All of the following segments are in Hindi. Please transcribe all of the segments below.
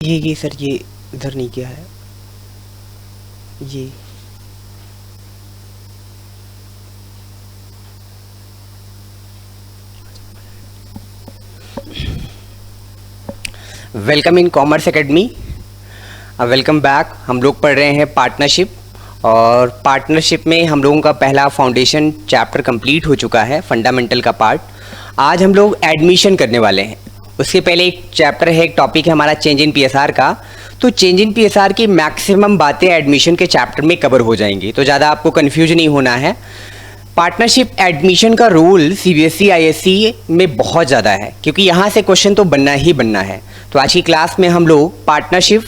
ये सर, ये इधर नहीं किया है ये। Welcome in commerce academy, welcome back. हम लोग पढ़ रहे हैं पार्टनरशिप, और पार्टनरशिप में हम लोगों का पहला फाउंडेशन चैप्टर कंप्लीट हो चुका है, फंडामेंटल का पार्ट। आज हम लोग एडमिशन करने वाले हैं। उसके पहले एक चैप्टर है, एक टॉपिक है हमारा चेंज इन पीएसआर का। तो चेंज इन पीएसआर की मैक्सिमम बातें एडमिशन के चैप्टर में कवर हो जाएंगी, तो ज़्यादा आपको कन्फ्यूज नहीं होना है। पार्टनरशिप एडमिशन का रूल सीबीएसई आईएससी में बहुत ज़्यादा है, क्योंकि यहाँ से क्वेश्चन तो बनना ही बनना है। तो आज की क्लास में हम लोग पार्टनरशिप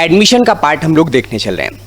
एडमिशन का पार्ट हम लोग देखने चल रहे हैं।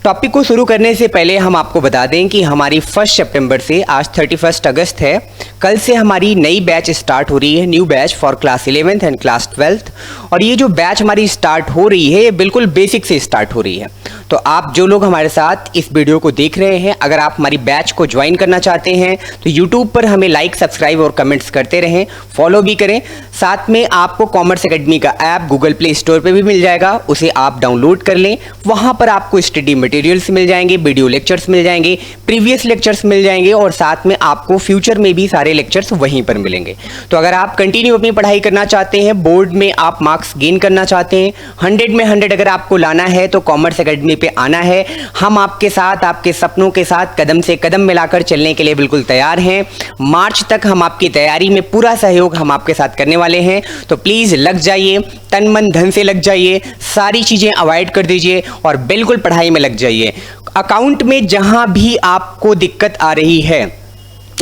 टॉपिक को शुरू करने से पहले हम आपको बता दें कि हमारी 1 सितंबर से आज 31 अगस्त है, कल से हमारी नई बैच स्टार्ट हो रही है, new batch for class 11th and class 12th। और ये जो बैच हमारी स्टार्ट हो रही है, ये बिल्कुल बेसिक से स्टार्ट हो रही है। तो आप जो लोग हमारे साथ इस वीडियो को देख रहे हैं, अगर आप हमारी बैच को ज्वाइन करना चाहते हैं तो यूट्यूब पर हमें लाइक, सब्सक्राइब और कमेंट्स करते रहें, फॉलो भी करें। साथ में आपको कॉमर्स एकेडमी का ऐप गूगल प्ले स्टोर पर भी मिल जाएगा, उसे आप डाउनलोड कर लें। वहाँ पर आपको स्टडी मटेरियल्स मिल जाएंगे, वीडियो लेक्चर्स मिल जाएंगे, प्रीवियस लेक्चर्स मिल जाएंगे, और साथ में आपको फ्यूचर में भी सारे लेक्चर्स वहीं पर मिलेंगे। तो अगर आप कंटिन्यू अपनी पढ़ाई करना चाहते हैं, बोर्ड में आप मार्क्स गेन करना चाहते हैं, 100 में 100 अगर आपको लाना है, तो कॉमर्स एकेडमी पे आना है। हम आपके साथ, आपके सपनों के साथ कदम से कदम मिलाकर चलने के लिए बिल्कुल तैयार हैं। मार्च तक हम आपकी तैयारी में पूरा सहयोग हम आपके साथ करने वाले हैं। तो प्लीज़ लग जाइए, तन मन धन से लग जाइए, सारी चीज़ें अवॉइड कर दीजिए और बिल्कुल पढ़ाई में लग जाइए। अकाउंट में जहां भी आपको दिक्कत आ रही है,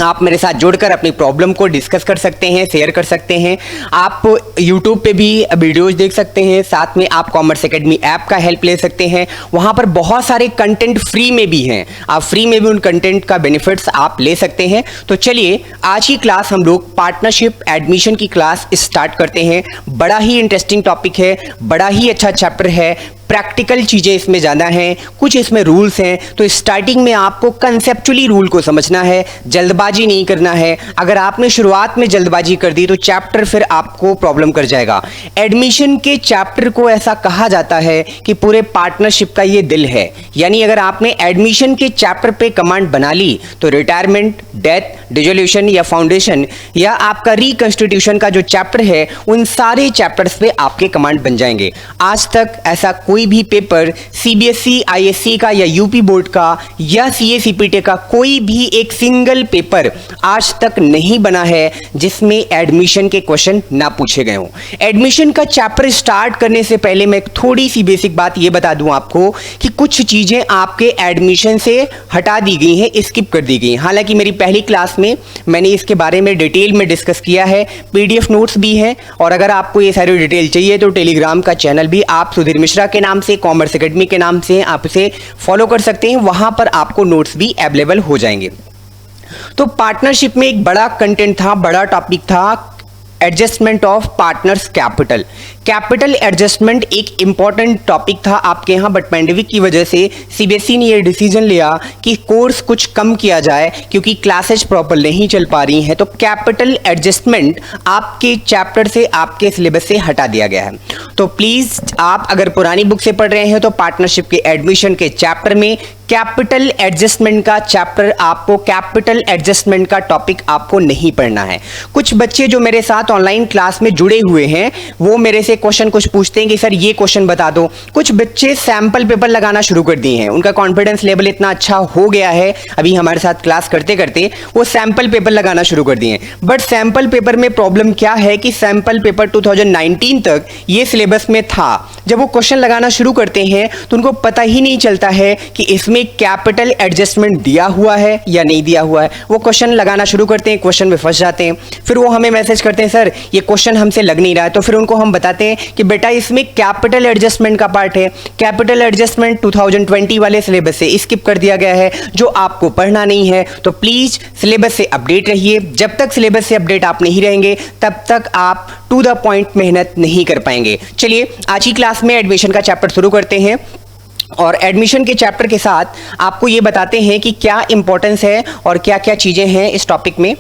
आप मेरे साथ जुड़कर अपनी प्रॉब्लम को डिस्कस कर सकते हैं, शेयर कर सकते हैं। आप YouTube पे भी वीडियोस देख सकते हैं, साथ में आप कॉमर्स एकेडमी ऐप का हेल्प ले सकते हैं। वहाँ पर बहुत सारे कंटेंट फ्री में भी हैं, आप फ्री में भी उन कंटेंट का बेनिफिट्स आप ले सकते हैं। तो चलिए आज की क्लास हम लोग पार्टनरशिप एडमिशन की क्लास स्टार्ट करते हैं। बड़ा ही इंटरेस्टिंग टॉपिक है, बड़ा ही अच्छा चैप्टर है, प्रैक्टिकल चीज़ें इसमें ज़्यादा हैं, कुछ इसमें रूल्स हैं। तो स्टार्टिंग में आपको कंसेप्चुअली रूल को समझना है, जल्दबाजी नहीं करना है। अगर आपने शुरुआत में जल्दबाजी कर दी तो चैप्टर फिर आपको प्रॉब्लम कर जाएगा। एडमिशन के चैप्टर को ऐसा कहा जाता है कि पूरे पार्टनरशिप का ये दिल है। यानी अगर आपने एडमिशन के चैप्टर पे कमांड बना ली तो रिटायरमेंट, डेथ, डिसोल्यूशन या फाउंडेशन या आपका रिकंस्टिट्यूशन का जो चैप्टर है, उन सारे चैप्टर्स पे आपके कमांड बन जाएंगे। आज तक ऐसा कोई भी पेपर सीबीएसई आईएससी का या यूपी बोर्ड का या सीए-सीपीटी का कोई भी एक सिंगल पेपर आज तक नहीं बना है जिसमें एडमिशन के क्वेश्चन ना पूछे गए हों। एडमिशन का चैप्टर स्टार्ट करने से पहले मैं थोड़ी सी बेसिक बात ये बता दूं आपको कि कुछ चीजें आपके एडमिशन से हटा दी गई हैं, स्किप कर दी गई हैं। हालांकि मेरी पहली क्लास में मैंने इसके बारे में डिटेल में डिस्कस किया है, पीडीएफ नोट्स भी हैं, और अगर आपको ये सारी डिटेल चाहिए तो टेलीग्राम का चैनल भी आप सुधीर मिश्रा के नाम से, कॉमर्स एकेडमी के नाम से आप इसे फॉलो कर सकते हैं। वहां पर आपको नोट्स भी अवेलेबल हो जाएंगे। तो पार्टनरशिप में एक बड़ा कंटेंट था, बड़ा टॉपिक था, adjustment of partners capital. Capital adjustment एक इंपॉर्टेंट टॉपिक था आपके यहाँ, बट पैंडेमिक की वजह से सीबीएसई ने यह डिसीजन लिया कि कोर्स कुछ कम किया जाए क्योंकि क्लासेज प्रॉपर नहीं चल पा रही हैं। तो कैपिटल एडजस्टमेंट आपके चैप्टर से, आपके सिलेबस से हटा दिया गया है। तो प्लीज आप अगर पुरानी बुक से पढ़ रहे हैं तो पार्टनरशिप के एडमिशन के चैप्टर में कैपिटल एडजस्टमेंट का चैप्टर, आपको कैपिटल एडजस्टमेंट का टॉपिक आपको नहीं पढ़ना है। कुछ बच्चे जो मेरे साथ ऑनलाइन क्लास में जुड़े हुए हैं, वो मेरे से क्वेश्चन कुछ पूछते हैं कि सर ये क्वेश्चन बता दो। कुछ बच्चे सैंपल पेपर लगाना शुरू कर दिए हैं, उनका कॉन्फिडेंस लेवल इतना अच्छा हो गया है अभी हमारे साथ क्लास करते करते, वो सैंपल पेपर लगाना शुरू कर दिए हैं। बट सैंपल पेपर में प्रॉब्लम क्या है कि सैंपल पेपर 2019 तक ये सिलेबस में था। जब वो क्वेश्चन लगाना शुरू करते हैं तो उनको पता ही नहीं चलता है कि इसमें कैपिटल एडजस्टमेंट दिया हुआ है या नहीं दिया हुआ है। वो क्वेश्चन लगाना शुरू करते हैं, क्वेश्चन में फंस जाते हैं, फिर वो हमें मैसेज करते हैं सर ये क्वेश्चन हमसे लग नहीं रहा है। तो फिर उनको हम बताते हैं कि बेटा इसमें कैपिटल एडजस्टमेंट का पार्ट है, कैपिटल एडजस्टमेंट 2020 वाले सिलेबस से स्किप कर दिया गया है, जो आपको पढ़ना नहीं है। तो प्लीज सिलेबस से अपडेट रहिए। जब तक सिलेबस से अपडेट आप नहीं रहेंगे तब तक आप टू द पॉइंट मेहनत नहीं कर पाएंगे। चलिए आज की क्लास में एडमिशन का चैप्टर शुरू करते हैं, और एडमिशन के चैप्टर के साथ आपको ये बताते हैं कि क्या इंपॉर्टेंस है और क्या क्या चीज़ें हैं इस टॉपिक में।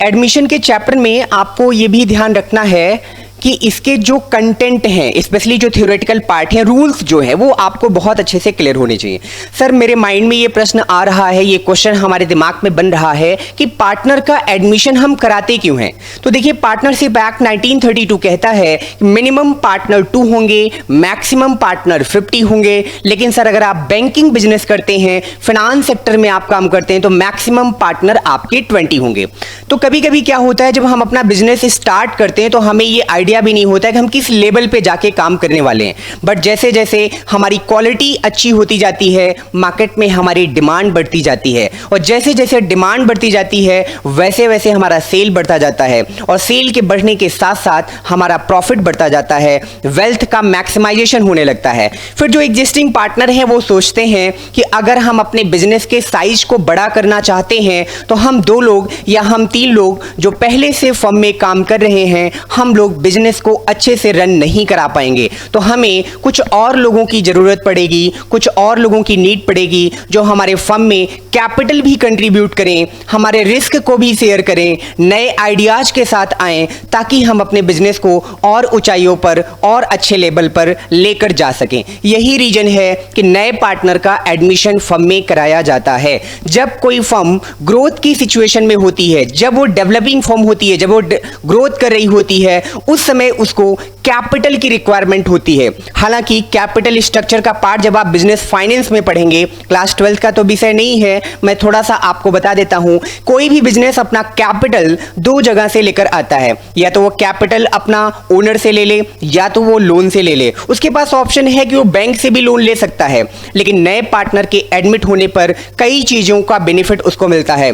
एडमिशन के चैप्टर में आपको ये भी ध्यान रखना है कि इसके जो कंटेंट हैं, स्पेशली जो थ्योरेटिकल पार्ट है, रूल्स जो है वो आपको बहुत अच्छे से क्लियर होने चाहिए। सर मेरे माइंड में ये प्रश्न आ रहा है, ये क्वेश्चन हमारे दिमाग में बन रहा है कि पार्टनर का एडमिशन हम कराते क्यों हैं। तो देखिए, पार्टनरशिप एक्ट 1932 कहता है मिनिमम पार्टनर 2 होंगे, मैक्सिमम पार्टनर 50 होंगे। लेकिन सर अगर आप बैंकिंग बिजनेस करते हैं, फाइनेंस सेक्टर में आप काम करते हैं, तो मैक्सिमम पार्टनर आपके 20 होंगे। तो कभी कभी क्या होता है, जब हम अपना बिजनेस स्टार्ट करते हैं तो हमें ये आइडिया भी नहीं होता है कि हम किस लेवल पे जाके काम करने वाले हैं। बट जैसे जैसे हमारी क्वालिटी अच्छी होती जाती है, मार्केट में हमारी डिमांड बढ़ती जाती है, और जैसे जैसे डिमांड बढ़ती जाती है वैसे वैसे हमारा सेल बढ़ता जाता है, और सेल के बढ़ने के साथ साथ हमारा प्रॉफिट बढ़ता जाता है, वेल्थ का मैक्सिमाइजेशन होने लगता है। फिर जो एग्जिस्टिंग पार्टनर हैं वो सोचते हैं कि अगर हम अपने बिजनेस के साइज को बड़ा करना चाहते हैं तो हम 2 लोग या हम 3 लोग जो पहले से फर्म में काम कर रहे हैं, हम लोग बिजनेस को अच्छे से रन नहीं करा पाएंगे। तो हमें कुछ और लोगों की जरूरत पड़ेगी, कुछ और लोगों की नीड पड़ेगी जो हमारे फर्म में कैपिटल भी कंट्रीब्यूट करें, हमारे रिस्क को भी शेयर करें, नए आइडियाज के साथ आएं, ताकि हम अपने बिजनेस को और ऊंचाइयों पर और अच्छे लेवल पर लेकर जा सकें। यही रीजन है कि नए पार्टनर का एडमिशन फर्म में कराया जाता है। जब कोई फर्म ग्रोथ की सिचुएशन में होती है, जब वो डेवलपिंग फर्म होती है, जब वो ग्रोथ कर रही होती है, उस समय उसको कैपिटल की रिक्वायरमेंट होती है। हालांकि कैपिटल स्ट्रक्चर का पार्ट जब आप बिजनेस फाइनेंस में पढ़ेंगे, क्लास 12 का तो विषय नहीं है, मैं थोड़ा सा आपको बता देता हूं। कोई भी बिजनेस अपना कैपिटल 2 जगह से लेकर आता है, या तो वो कैपिटल अपना ओनर से ले ले, या तो वो लोन से ले ले। उसके पास ऑप्शन है कि वो बैंक से भी लोन ले सकता है। लेकिन नए पार्टनर के एडमिट होने पर कई चीजों का बेनिफिट उसको मिलता है।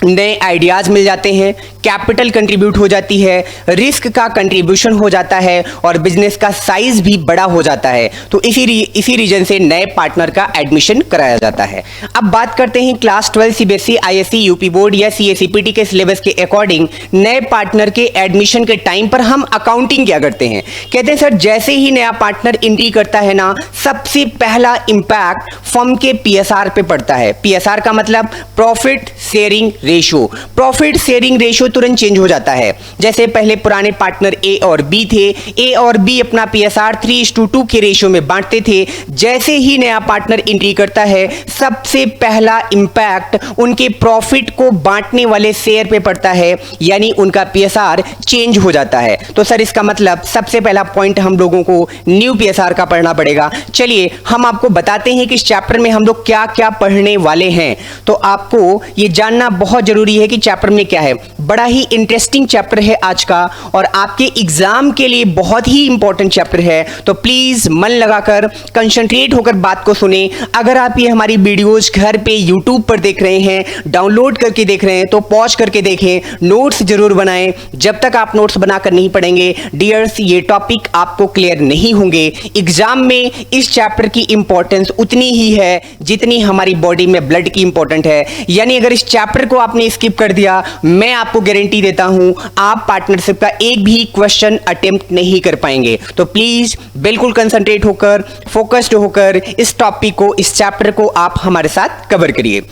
नए आइडियाज मिल जाते हैं, कैपिटल कंट्रीब्यूट हो जाती है, रिस्क का कंट्रीब्यूशन हो जाता है, और बिजनेस का साइज भी बड़ा हो जाता है। तो इसी रीजन से नए पार्टनर का एडमिशन कराया जाता है। अब बात करते हैं class 12 CBSE, ISC, UP board या सीएसईपीटी के सिलेबस के अकॉर्डिंग नए पार्टनर के एडमिशन के टाइम पर हम अकाउंटिंग क्या करते हैं। कहते हैं सर जैसे ही नया पार्टनर एंट्री करता है ना, सबसे पहला इंपैक्ट फर्म के पीएसआर पे पड़ता है। पीएसआर का मतलब profit sharing ratio. Profit sharing ratio तुरंत चेंज हो जाता है। जैसे पहले पुराने पार्टनर ए और बी थे, ए और बी अपना पीएसआर 3:2 के रेशियो में बांटते थे। जैसे ही नया पार्टनर एंट्री करता है, सबसे पहला इंपैक्ट उनके प्रॉफिट को बांटने वाले शेयर पे पड़ता है, यानी उनका पीएसआर चेंज हो जाता है। तो सर इसका मतलब सबसे पहला पॉइंट हम लोगों को न्यू पीएसआर का पढ़ना पड़ेगा। चलिए हम आपको बताते हैं कि इस चैप्टर में हम लोग क्या क्या पढ़ने वाले हैं। तो आपको ये जानना बहुत जरूरी है कि चैप्टर में क्या है। बड़ा ही इंटरेस्टिंग चैप्टर है आज का, और आपके एग्जाम के लिए बहुत ही इंपॉर्टेंट चैप्टर है। तो प्लीज मन लगाकर कंसंट्रेट होकर बात को सुने। अगर आप ये हमारी वीडियोज घर पे यूट्यूब पर देख रहे हैं, डाउनलोड करके देख रहे हैं, तो पॉज करके देखें, नोट्स जरूर बनाएं। जब तक आप नोट्स बनाकर नहीं पढ़ेंगे डियर्स, ये टॉपिक आपको क्लियर नहीं होंगे। एग्जाम में इस चैप्टर की इंपॉर्टेंस उतनी ही है जितनी हमारी बॉडी में ब्लड की इंपॉर्टेंट है। यानी अगर इस चैप्टर को आपने स्किप कर दिया, मैं आपको गारंटी देता हूं आप पार्टनरशिप का एक भी क्वेश्चन अटेम्प्ट नहीं कर पाएंगे। तो प्लीज बिल्कुल कंसंट्रेट होकर, फोकस्ड होकर इस टॉपिक को, इस चैप्टर को आप हमारे साथ कवर करिए।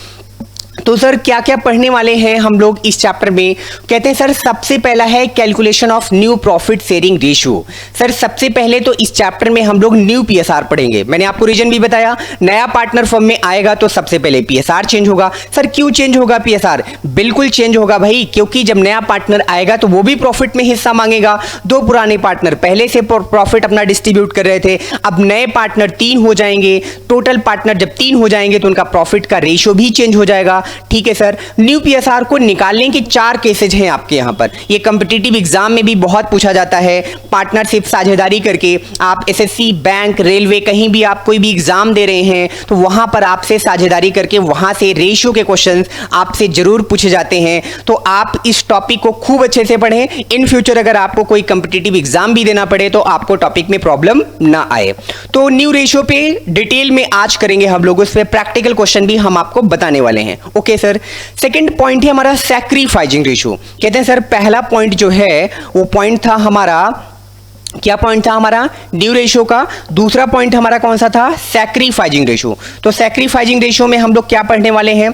तो सर क्या क्या पढ़ने वाले हैं हम लोग इस चैप्टर में। कहते हैं सर सबसे पहला है calculation of new profit sharing ratio. Sir सबसे पहले तो इस चैप्टर में हम लोग न्यू पीएसआर पढ़ेंगे। मैंने आपको रीजन भी बताया, नया पार्टनर फर्म में आएगा तो सबसे पहले पीएसआर चेंज होगा। सर क्यों चेंज होगा पीएसआर? बिल्कुल चेंज होगा भाई, क्योंकि जब नया पार्टनर आएगा तो वो भी प्रॉफिट में हिस्सा मांगेगा। 2 पुराने पार्टनर पहले से प्रॉफिट अपना डिस्ट्रीब्यूट कर रहे थे, अब नए पार्टनर 3 हो जाएंगे। टोटल पार्टनर जब 3 हो जाएंगे तो उनका प्रॉफिट का रेशियो भी चेंज हो जाएगा। ठीक है सर, न्यू पीएसआर को निकालने के 4 केसेज हैं आपके यहां पर। ये कॉम्पिटिटिव एग्जाम में भी बहुत पूछा जाता है। पार्टनरशिप साझेदारी करके आप एसएससी, बैंक, रेलवे, कहीं भी आप कोई भी एग्जाम दे रहे हैं तो वहां पर आपसे साझेदारी करके वहां से रेशियो के क्वेश्चंस आपसे जरूर पूछे जाते हैं। तो आप इस टॉपिक को खूब अच्छे से पढ़ें। इन फ्यूचर अगर आपको कोई कॉम्पिटिटिव एग्जाम भी देना पड़े तो आपको टॉपिक में प्रॉब्लम ना आए। तो न्यू रेशियो पे डिटेल में आज करेंगे हम लोग, उस पर प्रैक्टिकल क्वेश्चन भी हम आपको बताने वाले हैं। ओके सर, सेकंड पॉइंट है हमारा सैक्रिफाइसिंग रेशियो। कहते हैं सर पहला पॉइंट जो है वो पॉइंट था हमारा, क्या पॉइंट था हमारा? न्यू रेशियो का। दूसरा पॉइंट हमारा कौन सा था? Sacrificing ratio. तो सैक्रिफाइसिंग रेशियो में हम लोग क्या पढ़ने वाले हैं?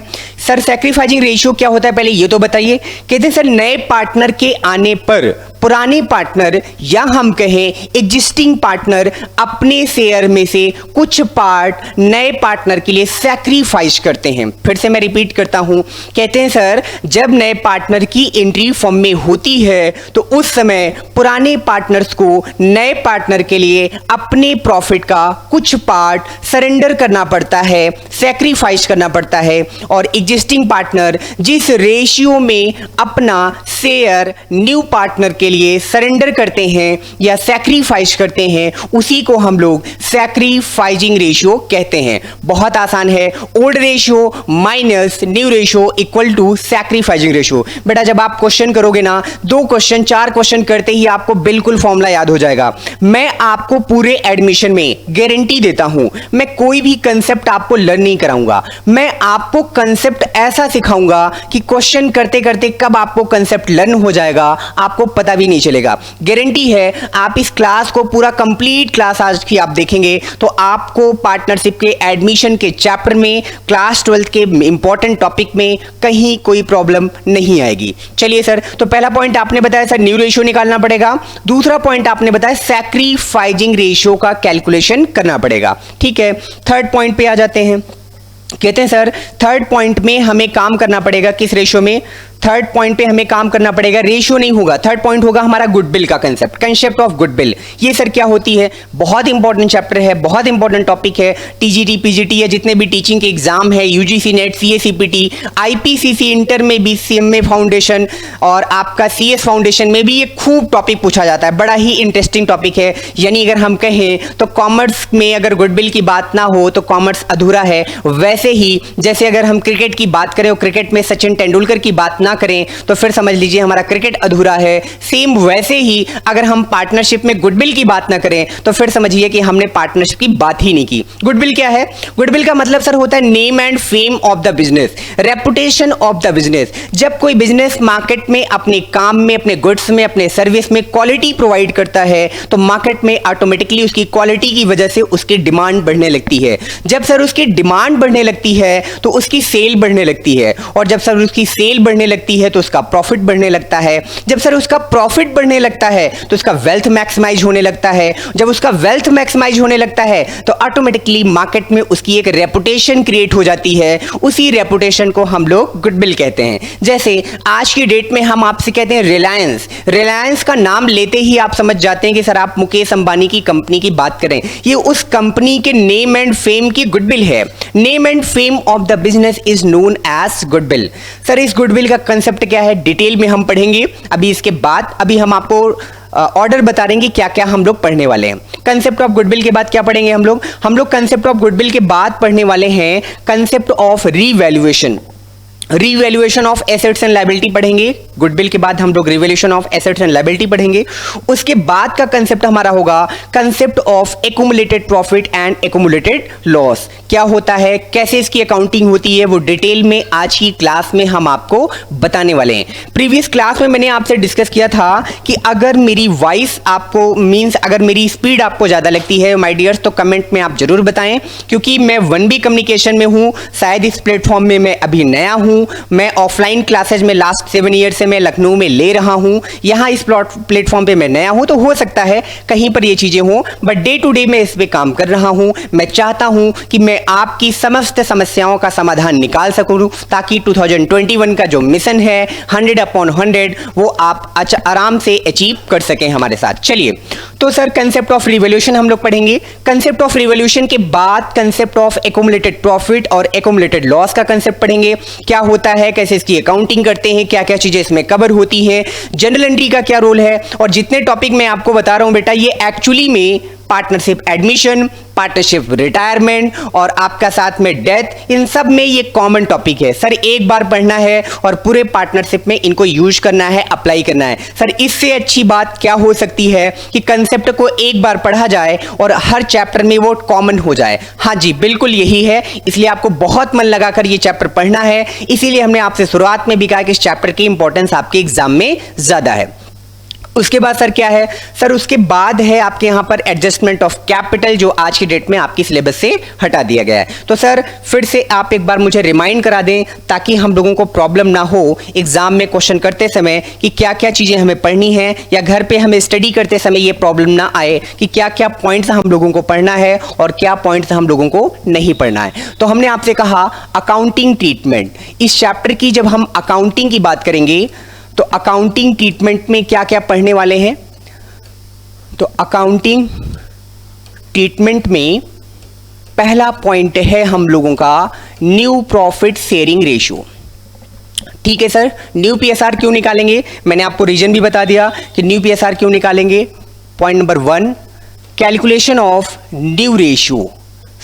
सर सैक्रिफाइसिंग रेशियो क्या होता है पहले ये तो बताइए। कहते हैं सर नए पार्टनर के आने पर पुराने पार्टनर या हम कहें एग्जिस्टिंग पार्टनर अपने शेयर में से कुछ पार्ट नए पार्टनर के लिए सैक्रिफाइस करते हैं। फिर से मैं रिपीट करता हूं, कहते हैं सर जब नए पार्टनर की एंट्री फर्म में होती है तो उस समय पुराने पार्टनर्स को नए पार्टनर के लिए अपने प्रॉफिट का कुछ पार्ट सरेंडर करना पड़ता है, सैक्रिफाइस करना पड़ता है, और एग्जिस्टिंग पार्टनर जिस रेशियो में अपना शेयर न्यू पार्टनर के लिए सरेंडर करते हैं या सैक्रिफाइस करते हैं उसी को हम लोग सैक्रिफाइजिंग रेशियो कहते हैं। बहुत आसान है, old ratio minus new ratio equal to sacrificing ratio. बेटा जब आप क्वेश्चन करोगे ना, 2 क्वेश्चन 4 क्वेश्चन करते ही आपको बिल्कुल फॉर्मूला याद हो जाएगा। मैं आपको पूरे एडमिशन में गारंटी देता हूं, मैं कोई भी कंसेप्ट आपको लर्न नहीं कराऊंगा, मैं आपको कंसेप्ट ऐसा सिखाऊंगा कि क्वेश्चन करते करते कब आपको कंसेप्ट लर्न हो जाएगा आपको पता भी नहीं चलेगा। गारंटी है आप इस क्लास को पूरा कंप्लीट क्लास आज की आप देखेंगे तो आपको पार्टनरशिप के एडमिशन के चैप्टर में क्लास 12 के इंपॉर्टेंट टॉपिक में कहीं कोई प्रॉब्लम नहीं आएगी। चलिए सर, तो पहला पॉइंट आपने बताया सर न्यू रेशियो निकालना पड़ेगा, दूसरा पॉइंट आपने बताया सैक्रिफाइजिंग रेशियो का कैलकुलेशन करना पड़ेगा। ठीक है, थर्ड पॉइंट पे आ जाते हैं। कहते हैं सर थर्ड पॉइंट में हमें काम करना पड़ेगा किस रेशियो में, थर्ड पॉइंट पे हमें काम करना पड़ेगा, रेशियो नहीं होगा, थर्ड पॉइंट होगा हमारा गुडविल का कंसेप्ट ऑफ गुडविल। ये सर क्या होती है, बहुत इंपॉर्टेंट चैप्टर है, बहुत इंपॉर्टेंट टॉपिक है। टीजीटी पीजीटी या जितने भी टीचिंग के एग्जाम है, यूजीसी नेट, सीएसीपीटी, आईपीसीसी इंटर में भी, सीएमए फाउंडेशन और आपका सीएस फाउंडेशन में भी ये खूब टॉपिक पूछा जाता है। बड़ा ही इंटरेस्टिंग टॉपिक है। यानी अगर हम कहें तो कॉमर्स में अगर गुडविल की बात ना हो तो कॉमर्स अधूरा है। वैसे ही जैसे अगर हम क्रिकेट की बात करें और क्रिकेट में सचिन तेंदुलकर की बात ना करें तो फिर समझ लीजिए हमारा क्रिकेट अधूरा है। सेम वैसे ही अगर हम पार्टनरशिप में गुडविल की बात ना करें तो फिर समझिए कि हमने पार्टनरशिप की बात ही नहीं की। गुडविल क्या है, गुडविल का मतलब सर होता है name and fame of the business, reputation of the business. जब कोई बिजनेस मार्केट में अपने काम में, अपने गुड्स में, अपने सर्विस में क्वालिटी प्रोवाइड करता है तो मार्केट में ऑटोमेटिकली उसकी क्वालिटी की वजह से उसकी डिमांड बढ़ने लगती है। जब सर उसकी डिमांड बढ़ने लगती है तो उसकी सेल बढ़ने लगती है, और जब सर उसकी सेल बढ़ने लगती है तो उसका प्रॉफिट बढ़ने लगता है। जब सर उसका प्रॉफिट बढ़ने लगता है तो उसका वेल्थ मैक्सिमाइज होने लगता है। जब उसका वेल्थ मैक्सिमाइज होने लगता है तो ऑटोमेटिकली मार्केट में उसकी एक रेपुटेशन क्रिएट हो जाती है। उसी रेपुटेशन को हम लोग गुडविल कहते हैं। जैसे आज की डेट में हम आपसे कहते हैं रिलायंस, रिलायंस का नाम लेते ही आप समझ जाते हैं कि सर आप मुकेश अंबानी की कंपनी की बात करें। ये उस कंपनी के नेम एंड फेम की गुडविल है। Name and fame of the business is known as goodwill. Sir इस गुडविल का कंसेप्ट क्या है डिटेल में हम पढ़ेंगे अभी। इसके बाद अभी हम आपको ऑर्डर बता देंगे क्या क्या हम लोग पढ़ने वाले हैं। कंसेप्ट ऑफ गुडविल के बाद क्या पढ़ेंगे हम लोग कंसेप्ट ऑफ गुडविल के बाद पढ़ने वाले हैं concept of revaluation, revaluation of assets and liability पढ़ेंगे। गुडविल के बाद हम लोग revaluation of assets and liability पढ़ेंगे। उसके बाद का कंसेप्ट हमारा होगा concept of accumulated profit and accumulated loss. क्या होता है, कैसे इसकी अकाउंटिंग होती है, वो डिटेल में आज की क्लास में हम आपको बताने वाले हैं। प्रीवियस क्लास में मैंने आपसे डिस्कस किया था कि अगर मेरी वॉइस आपको मींस अगर मेरी स्पीड आपको ज्यादा लगती है माय डियर्स तो कमेंट में आप जरूर बताएं, क्योंकि मैं 1B कम्युनिकेशन में हूं। शायद इस प्लेटफॉर्म में मैं अभी नया हूं। मैं ऑफलाइन क्लासेज में लास्ट 7 ईयर से मैं लखनऊ में ले रहा हूं। यहां इस प्लेटफॉर्म पे मैं नया हूं तो हो सकता है कहीं पर ये चीजें हों, बट डे टू डे मैं इस पे काम कर रहा हूं। मैं चाहता हूं कि मैं आपकी समस्त समस्याओं का समाधान निकाल सकूं ताकि 2021 का जो मिशन है 100/100 वो आप आराम से अचीव कर सकें हमारे साथ। चलिए तो सर कंसेप्ट ऑफ रिवैल्यूएशन हम लोग पढ़ेंगे। कंसेप्ट ऑफ रिवैल्यूएशन के बाद कंसेप्ट ऑफ एक्यूमुलेटेड प्रॉफिट और एक्यूमुलेटेड लॉस का कंसेप्ट पढ़ेंगे। क्या होता है, कैसे इसकी अकाउंटिंग करते हैं, क्या क्या चीजें इसमें कवर होती हैं, जनरल एंट्री का क्या रोल है। और जितने टॉपिक मैं आपको बता रहा हूं बेटा ये एक्चुअली में पार्टनरशिप एडमिशन, पार्टनरशिप रिटायरमेंट और आपका साथ में डेथ, इन सब में ये कॉमन टॉपिक है। सर एक बार पढ़ना है और पूरे पार्टनरशिप में इनको यूज करना है, अप्लाई करना है। सर इससे अच्छी बात क्या हो सकती है कि कंसेप्ट को एक बार पढ़ा जाए और हर चैप्टर में वो कॉमन हो जाए। हाँ जी बिल्कुल यही है, इसलिए आपको बहुत मन लगाकर ये चैप्टर पढ़ना है। इसीलिए हमने आपसे शुरुआत में भी कहा कि इस चैप्टर की इंपॉर्टेंस आपके एग्जाम में ज्यादा है। उसके बाद सर क्या है, सर उसके बाद है आपके यहाँ पर एडजस्टमेंट ऑफ कैपिटल, जो आज की डेट में आपकी सिलेबस से हटा दिया गया है। तो सर फिर से आप एक बार मुझे रिमाइंड करा दें ताकि हम लोगों को प्रॉब्लम ना हो एग्जाम में क्वेश्चन करते समय कि क्या क्या चीजें हमें पढ़नी है, या घर पे हमें स्टडी करते समय ये प्रॉब्लम ना आए कि क्या क्या पॉइंट्स हम लोगों को पढ़ना है और क्या पॉइंट्स हम लोगों को नहीं पढ़ना है। तो हमने आपसे कहा अकाउंटिंग ट्रीटमेंट, इस चैप्टर की जब हम अकाउंटिंग की बात करेंगे तो अकाउंटिंग ट्रीटमेंट में क्या क्या पढ़ने वाले हैं। तो अकाउंटिंग ट्रीटमेंट में पहला पॉइंट है हम लोगों का न्यू प्रॉफिट शेयरिंग रेशियो। ठीक है सर, न्यू पीएसआर क्यों निकालेंगे, मैंने आपको रीजन भी बता दिया कि न्यू पीएसआर क्यों निकालेंगे। Point number 1, calculation of new ratio.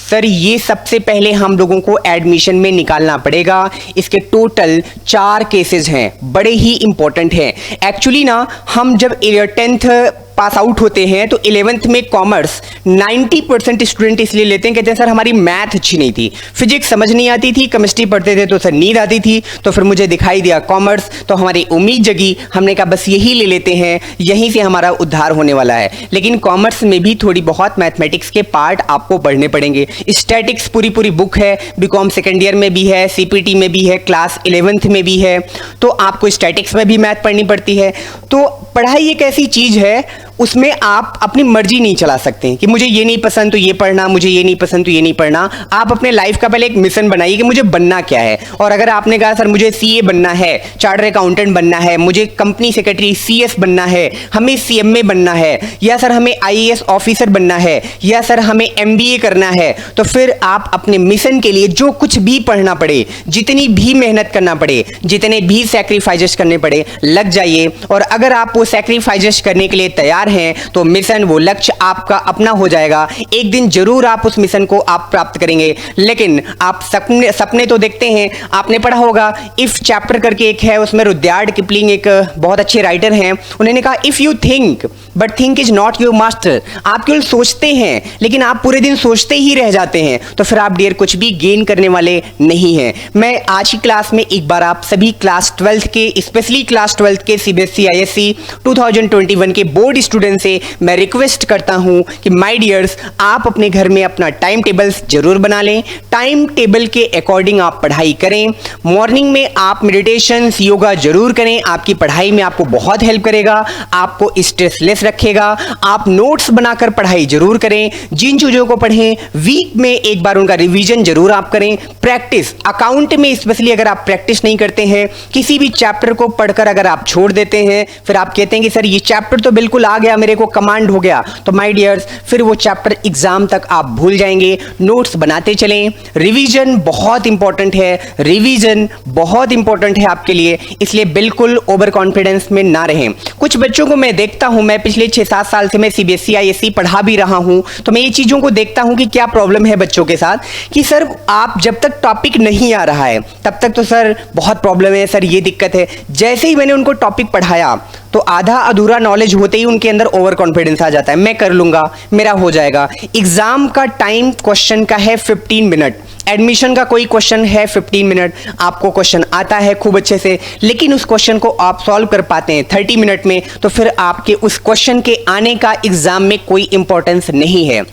Sir ये सबसे पहले हम लोगों को एडमिशन में निकालना पड़ेगा। इसके टोटल 4 केसेस हैं, बड़े ही इंपॉर्टेंट हैं। एक्चुअली ना हम जब 10th पास आउट होते हैं तो 11th में कॉमर्स 90% स्टूडेंट इसलिए लेते हैं, कहते हैं सर हमारी मैथ अच्छी नहीं थी, फिजिक्स समझ नहीं आती थी, केमिस्ट्री पढ़ते थे तो सर नींद आती थी, तो फिर मुझे दिखाई दिया कॉमर्स, तो हमारी उम्मीद जगी, हमने कहा बस यही ले लेते हैं, यहीं से हमारा उद्धार होने वाला है। लेकिन कॉमर्स में भी थोड़ी बहुत मैथमेटिक्स के पार्ट आपको पढ़ने पड़ेंगे। स्टैटिक्स पूरी बुक है, बीकॉम सेकेंड ईयर में भी है, सीपीटी में भी है, क्लास 11th में भी है, तो आपको स्टैटिक्स में भी मैथ पढ़नी पड़ती है। तो पढ़ाई एक ऐसी चीज है उसमें आप अपनी मर्जी नहीं चला सकते कि मुझे ये नहीं पसंद तो ये पढ़ना, मुझे ये नहीं पसंद तो ये नहीं पढ़ना। आप अपने लाइफ का पहले एक मिशन बनाइए कि मुझे बनना क्या है। और अगर आपने कहा सर मुझे सीए बनना है, चार्टर्ड अकाउंटेंट बनना है, मुझे कंपनी सेक्रेटरी सीएस बनना है, हमें सीएमए बनना है, या सर हमें आईएएस ऑफिसर बनना है, या सर हमें एमबीए करना है, तो फिर आप अपने मिशन के लिए जो कुछ भी पढ़ना पड़े, जितनी भी मेहनत करना पड़े, जितने भी सैक्रिफाइसेस करने पड़े, लग जाइए। और अगर आप वो सैक्रिफाइसेस करने के लिए तैयार हैं तो मिशन, वो लक्ष्य आपका अपना हो जाएगा। एक दिन जरूर आप उस मिशन को आप प्राप्त करेंगे। लेकिन आप सपने तो देखते हैं, आपने पढ़ा होगा इफ चैप्टर करके एक है, उसमें रुडयार्ड किपलिंग एक बहुत अच्छे राइटर हैं, उन्होंने कहा if you think but think is not your master. आप केवल सोचते हैं लेकिन आप पूरे दिन सोचते ही रह जाते हैं, तो फिर आप डियर कुछ भी गेन करने वाले नहीं हैं। मैं आज की क्लास में एक बार आप सभी क्लास 12th के, स्पेशली क्लास 12th के सीबीएसई आईएससी 2021 के बोर्ड स्टूडेंट से मैं रिक्वेस्ट करता हूं कि माय डियर्स आप अपने घर में अपना टाइम टेबल्स जरूर बना लें। टाइम टेबल के अकॉर्डिंग आप पढ़ाई करें। मॉर्निंग में आप मेडिटेशन, योगा जरूर करें, आपकी पढ़ाई में आपको बहुत हेल्प करेगा, आपको स्ट्रेसलेस रखेगा। आप नोट्स बनाकर पढ़ाई जरूर करें। जिन चीजों को पढ़ें वीक में एक बार उनका रिवीजन जरूर आप करें। प्रैक्टिस, अकाउंट में स्पेशली अगर आप प्रैक्टिस नहीं करते हैं, किसी भी चैप्टर को पढ़कर अगर आप छोड़ देते हैं, फिर आप कहते हैं कि सर ये चैप्टर तो बिल्कुल आ गया, मेरे को कमांड हो गया, तो माय डियर्स फिर वो चैप्टर एग्जाम तक आप भूल जाएंगे। नोट्स बनाते चलें। रिवीजन बहुत इंपॉर्टेंट है, रिवीजन बहुत इंपॉर्टेंट है आपके लिए, इसलिए बिल्कुल ओवर कॉन्फिडेंस में ना रहें। कुछ बच्चों को मैं देखता हूं, मैं पिछले 6-7 साल से मैं सीबीएसई आईएससी पढ़ा भी रहा हूं, तो मैं ये चीजों को देखता हूं कि क्या प्रॉब्लम है बच्चों के साथ कि सर आप जब तक टॉपिक नहीं आ रहा है तब तक तो सर बहुत प्रॉब्लम है, सर ये दिक्कत है। जैसे ही मैंने उनको टॉपिक पढ़ाया तो आधा अधूरा नॉलेज होते ही उनके अंदर ओवर कॉन्फिडेंस आ जाता है, मैं कर लूंगा, मेरा हो जाएगा। एग्जाम का टाइम क्वेश्चन का है 15 मिनट, एडमिशन का कोई क्वेश्चन है 15 मिनट, आपको क्वेश्चन आता है खूब अच्छे से, लेकिन उस क्वेश्चन को आप सॉल्व कर पाते हैं 30 मिनट में, तो फिर आपके उस क्वेश्चन के आने का एग्जाम में कोई इंपॉर्टेंस नहीं है।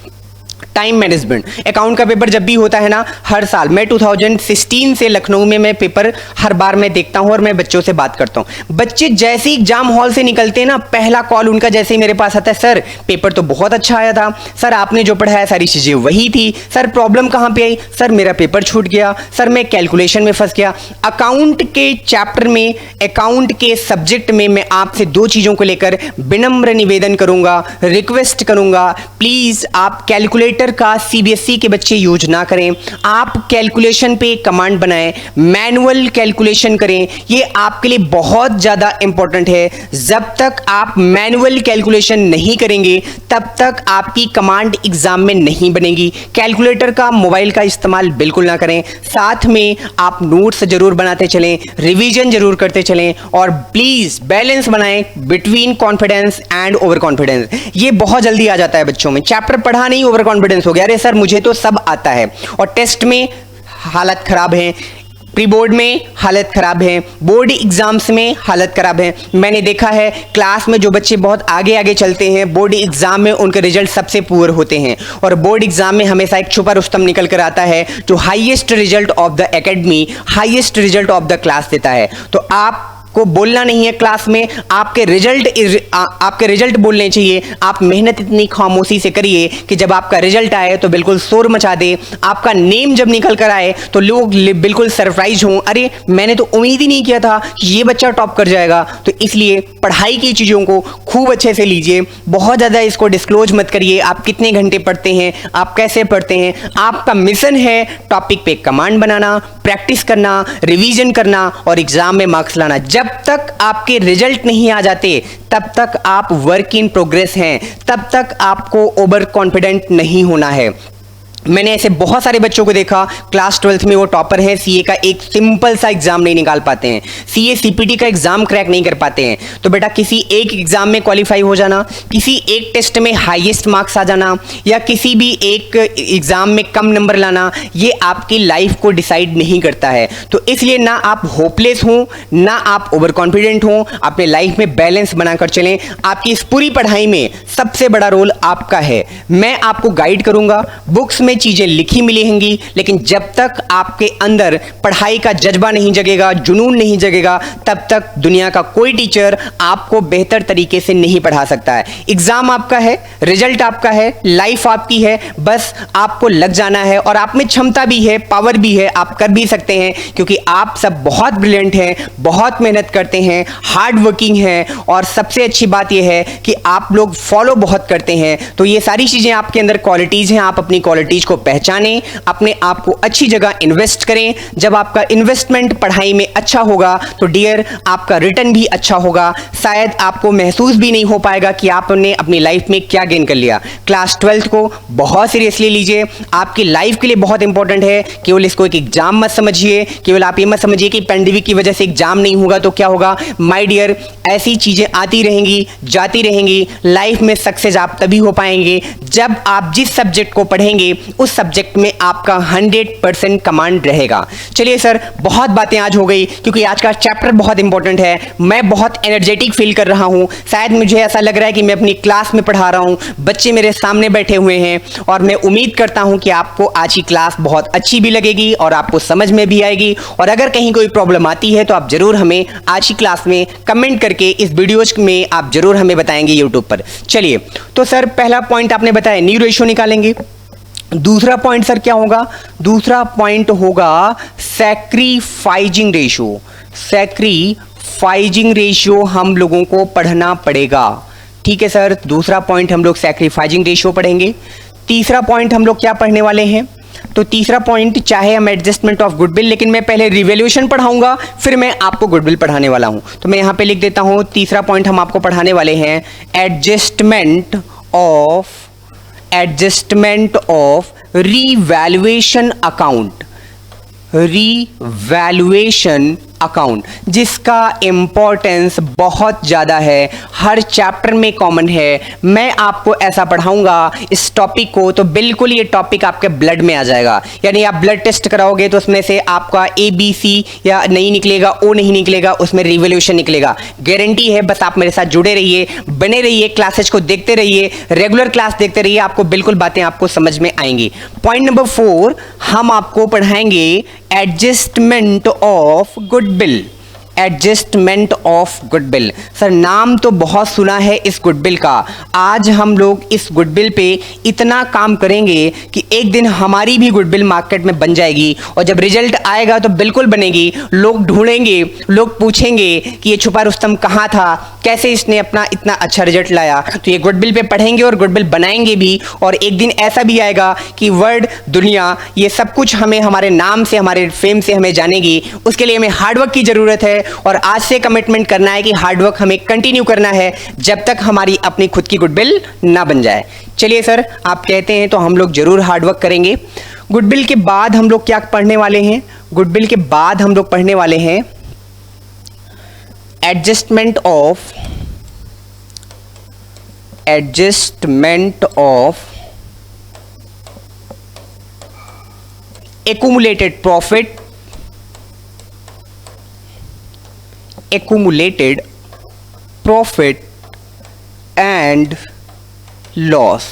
टाइम मैनेजमेंट, अकाउंट का पेपर जब भी होता है ना, हर साल मैं 2016 से लखनऊ में मैं पेपर हर बार मैं देखता हूं और मैं बच्चों से बात करता हूं। बच्चे जैसे ही एग्जाम हॉल से निकलते हैं ना, पहला कॉल उनका जैसे ही मेरे पास आता है, सर पेपर तो बहुत अच्छा आया था, सर आपने जो पढ़ाया सारी चीजें वही थी, सर प्रॉब्लम कहां पे आई, सर मेरा पेपर छूट गया, सर मैं कैलकुलेशन में फंस गया। अकाउंट के चैप्टर में, अकाउंट के सब्जेक्ट में मैं आपसे 2 चीजों को लेकर विनम्र निवेदन करूंगा, रिक्वेस्ट करूंगा, प्लीज आप कैलकुलेटर का सीबीएसई के बच्चे यूज ना करें। आप कैलकुलेशन पे कमांड बनाएं, मैनुअल कैलकुलेशन करें, ये आपके लिए बहुत ज्यादा इंपॉर्टेंट है। जब तक आप मैनुअल कैलकुलेशन नहीं करेंगे तब तक आपकी कमांड एग्जाम में नहीं बनेगी। कैलकुलेटर का, मोबाइल का इस्तेमाल बिल्कुल ना करें। साथ में आप नोट्स जरूर बनाते चलें, रिवीजन जरूर करते चलें, और प्लीज बैलेंस बनाएं between confidence and over confidence. ये बहुत जल्दी आ जाता है बच्चों में, चैप्टर पढ़ा नहीं ओवर कॉन्फिडेंस हो गया, अरे सर मुझे तो सब आता है, और टेस्ट में हालत खराब है। प्री बोर्ड में हालत ख़राब है, बोर्ड एग्ज़ाम्स में हालत ख़राब है। मैंने देखा है क्लास में जो बच्चे बहुत आगे आगे चलते हैं, बोर्ड एग्ज़ाम में उनके रिजल्ट सबसे पुअर होते हैं। और बोर्ड एग्ज़ाम में हमेशा एक छुपा रुस्तम निकल कर आता है जो highest result of the academy, highest result of the class देता है। तो आप को बोलना नहीं है क्लास में, आपके रिजल्ट बोलने चाहिए। आप मेहनत इतनी खामोशी से करिए कि जब आपका रिजल्ट आए तो बिल्कुल शोर मचा दे। आपका नेम जब निकल कर आए तो लोग बिल्कुल सरप्राइज हों, अरे मैंने तो उम्मीद ही नहीं किया था कि ये बच्चा टॉप कर जाएगा। तो इसलिए पढ़ाई की चीज़ों को खूब अच्छे से लीजिए, बहुत ज़्यादा इसको डिस्क्लोज मत करिए। आप कितने घंटे पढ़ते हैं, आप कैसे पढ़ते हैं। आपका मिशन है टॉपिक पे कमांड बनाना, प्रैक्टिस करना, रिवीजन करना और एग्जाम में मार्क्स लाना। जब तक आपके रिजल्ट नहीं आ जाते तब तक आप वर्क इन प्रोग्रेस हैं, तब तक आपको ओवर कॉन्फिडेंट नहीं होना है। मैंने ऐसे बहुत सारे बच्चों को देखा क्लास 12th में वो टॉपर हैं, सीए का एक सिंपल सा एग्जाम नहीं निकाल पाते हैं, सीए सीपीटी का एग्जाम क्रैक नहीं कर पाते हैं। तो बेटा किसी एक एग्जाम में क्वालिफाई हो जाना, किसी एक टेस्ट में हाईएस्ट मार्क्स आ जाना या किसी भी एक एग्जाम में कम नंबर लाना, ये आपकी लाइफ को डिसाइड नहीं करता है। तो इसलिए ना आप होपलेस हों, ना आप ओवर कॉन्फिडेंट हों, अपने लाइफ में बैलेंस बनाकर चलें। आपकी इस पूरी पढ़ाई में सबसे बड़ा रोल आपका है। मैं आपको गाइड करूंगा, बुक्स में चीजें लिखी मिली होंगी, लेकिन जब तक आपके अंदर पढ़ाई का जज्बा नहीं जगेगा, जुनून नहीं जगेगा, तब तक दुनिया का कोई टीचर आपको बेहतर तरीके से नहीं पढ़ा सकता है। एग्जाम आपका है, रिजल्ट आपका है, लाइफ आपकी है, बस आपको लग जाना है। और आप में क्षमता भी है, पावर भी है, आप कर भी सकते हैं, क्योंकि आप सब बहुत ब्रिलियंट हैं, बहुत मेहनत करते हैं, हार्ड वर्किंग हैं। और सबसे अच्छी बात यह है कि आप लोग फॉलो बहुत करते हैं। तो ये सारी चीजें आपके अंदर क्वालिटीज हैं, आप अपनी क्वालिटीज को पहचानें, अपने आप को अच्छी जगह इन्वेस्ट करें। जब आपका इन्वेस्टमेंट पढ़ाई में अच्छा होगा तो डियर आपका रिटर्न भी अच्छा होगा। शायद आपको महसूस भी नहीं हो पाएगा कि आपने अपनी लाइफ में क्या गेन कर लिया। क्लास 12th को बहुत सीरियसली लीजिए, आपकी लाइफ के लिए बहुत इंपॉर्टेंट है। केवल इसको एक एग्जाम मत समझिए, केवल आप ये मत समझिए कि पेंडेमिक की वजह से एग्जाम नहीं होगा तो क्या होगा। माय डियर, ऐसी चीजें आती रहेंगी, जाती रहेंगी। लाइफ में सक्सेस आप तभी हो पाएंगे जब आप जिस सब्जेक्ट को पढ़ेंगे उस सब्जेक्ट में आपका 100% कमांड रहेगा। चलिए सर, बहुत बातें आज हो गई क्योंकि आज का चैप्टर बहुत इंपॉर्टेंट है। मैं बहुत एनर्जेटिक फील कर रहा हूं, शायद मुझे ऐसा लग रहा है कि मैं अपनी क्लास में पढ़ा रहा हूं, बच्चे मेरे सामने बैठे हुए हैं। और मैं उम्मीद करता हूं कि आपको आज की क्लास बहुत अच्छी भी लगेगी और आपको समझ में भी आएगी। और अगर कहीं कोई प्रॉब्लम आती है तो आप जरूर हमें आज की क्लास में कमेंट करके इस वीडियोज में आप जरूर हमें बताएंगे यूट्यूब पर। चलिए, तो सर पहला पॉइंट आपने बताया न्यू रेशियो निकालेंगे। दूसरा पॉइंट सर क्या होगा? दूसरा पॉइंट होगा सैक्रिफाइजिंग रेशियो। सैक्रिफाइजिंग रेशियो हम लोगों को पढ़ना पड़ेगा। ठीक है सर, दूसरा पॉइंट हम लोग सैक्रिफाइजिंग रेशियो पढ़ेंगे। तीसरा पॉइंट हम लोग क्या पढ़ने वाले हैं? तो तीसरा पॉइंट चाहे हम एडजस्टमेंट ऑफ गुडविल, लेकिन मैं पहले रिवैल्यूएशन पढ़ाऊंगा, फिर मैं आपको गुडविल पढ़ाने वाला हूं। तो मैं यहां पे लिख देता हूं, तीसरा पॉइंट हम आपको पढ़ाने वाले हैं adjustment of revaluation account. Revaluation account जिसका इंपॉर्टेंस बहुत ज़्यादा है, हर चैप्टर में कॉमन है। मैं आपको ऐसा पढ़ाऊंगा इस टॉपिक को तो बिल्कुल ये टॉपिक आपके ब्लड में आ जाएगा। यानी आप ब्लड टेस्ट कराओगे तो उसमें से आपका ABC या नहीं निकलेगा, O नहीं निकलेगा, उसमें रिवैल्यूएशन निकलेगा, गारंटी है। बस आप मेरे साथ जुड़े रहिए, बने रहिए, क्लासेज को देखते रहिए, रेगुलर क्लास देखते रहिए, आपको बिल्कुल बातें आपको समझ में आएंगी। पॉइंट नंबर 4 हम आपको पढ़ाएंगे adjustment of goodwill. Adjustment of goodwill, sir नाम तो बहुत सुना है इस गुडविल का। आज हम लोग इस गुडविल पे इतना काम करेंगे कि एक दिन हमारी भी गुडविल मार्केट में बन जाएगी। और जब रिजल्ट आएगा तो बिल्कुल बनेगी। लोग ढूंढेंगे, लोग पूछेंगे कि ये छुपा रुस्तम कहाँ था, कैसे इसने अपना इतना अच्छा रिजल्ट लाया। तो ये गुडविल पे पढ़ेंगे और गुडविल बनाएंगे भी। और एक दिन ऐसा भी आएगा कि वर्ल्ड, दुनिया, ये सब कुछ हमें हमारे नाम से, हमारे फेम से हमें जानेगी। उसके लिए हमें हार्डवर्क की जरूरत है और आज से कमिटमेंट करना है कि हार्डवर्क हमें कंटिन्यू करना है जब तक हमारी अपनी खुद की गुडविल ना बन जाए। चलिए सर, आप कहते हैं तो हम लोग जरूर हार्डवर्क करेंगे। गुडविल के बाद हम लोग क्या पढ़ने वाले हैं? गुडविल के बाद हम लोग पढ़ने वाले हैं adjustment of accumulated profit accumulated profit and loss.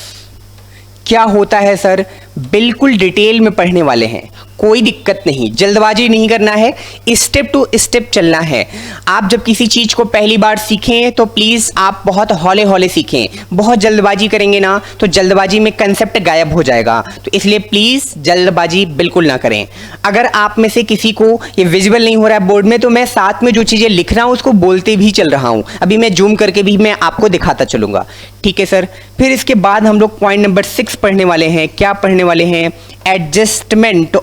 क्या होता है सर, बिल्कुल डिटेल में पढ़ने वाले हैं, कोई दिक्कत नहीं, जल्दबाजी नहीं करना है, स्टेप टू स्टेप चलना है। आप जब किसी चीज को पहली बार सीखें तो प्लीज आप बहुत हौले हौले सीखें, बहुत जल्दबाजी करेंगे ना तो जल्दबाजी में कंसेप्ट गायब हो जाएगा, तो इसलिए प्लीज जल्दबाजी बिल्कुल ना करें। अगर आप में से किसी को ये विजुअल नहीं हो रहा है बोर्ड में, तो मैं साथ में जो चीजें लिख रहा हूं उसको बोलते भी चल रहा हूं, अभी मैं जूम करके भी मैं आपको दिखाता चलूंगा, ठीक है सर। फिर इसके बाद हम लोग पॉइंट नंबर 6 पढ़ने वाले हैं। क्या पढ़ने वाले हैं? एडजस्टमेंट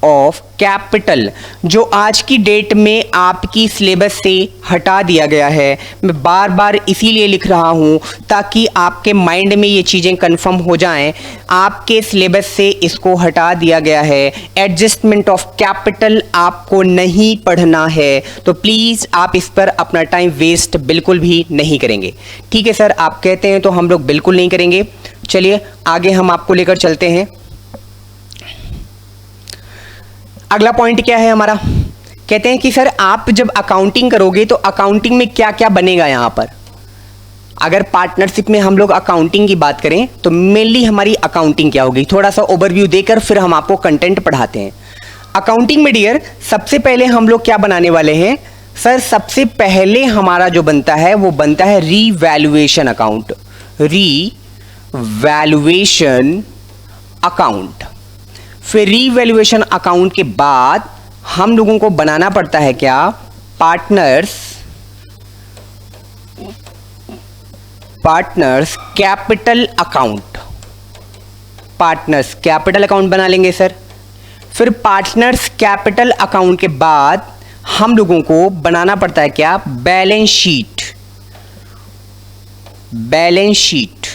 ऑफ कैपिटल, जो आज की डेट में आपकी सिलेबस से हटा दिया गया है। मैं बार बार इसीलिए लिख रहा हूं ताकि आपके माइंड में ये चीज़ें कंफर्म हो जाएं। आपके सिलेबस से इसको हटा दिया गया है। एडजस्टमेंट ऑफ कैपिटल आपको नहीं पढ़ना है, तो प्लीज़ आप इस पर अपना टाइम वेस्ट बिल्कुल भी नहीं करेंगे, ठीक है सर। आप कहते हैं तो हम लोग बिल्कुल नहीं करेंगे। चलिए आगे हम आपको लेकर चलते हैं। अगला पॉइंट क्या है हमारा? कहते हैं कि सर आप जब अकाउंटिंग करोगे तो अकाउंटिंग में क्या क्या बनेगा यहां पर। अगर पार्टनरशिप में हम लोग अकाउंटिंग की बात करें तो मेनली हमारी अकाउंटिंग क्या होगी, थोड़ा सा ओवरव्यू देकर फिर हम आपको कंटेंट पढ़ाते हैं। अकाउंटिंग में डियर सबसे पहले हम लोग क्या बनाने वाले हैं सर? सबसे पहले हमारा जो बनता है वो बनता है रीवैल्यूएशन अकाउंट। Revaluation account. फिर रीवैल्यूएशन अकाउंट के बाद हम लोगों को बनाना पड़ता है क्या? Partners capital account. Partners capital account बना लेंगे सर। फिर पार्टनर्स कैपिटल अकाउंट के बाद हम लोगों को बनाना पड़ता है क्या? Balance sheet. बैलेंस शीट,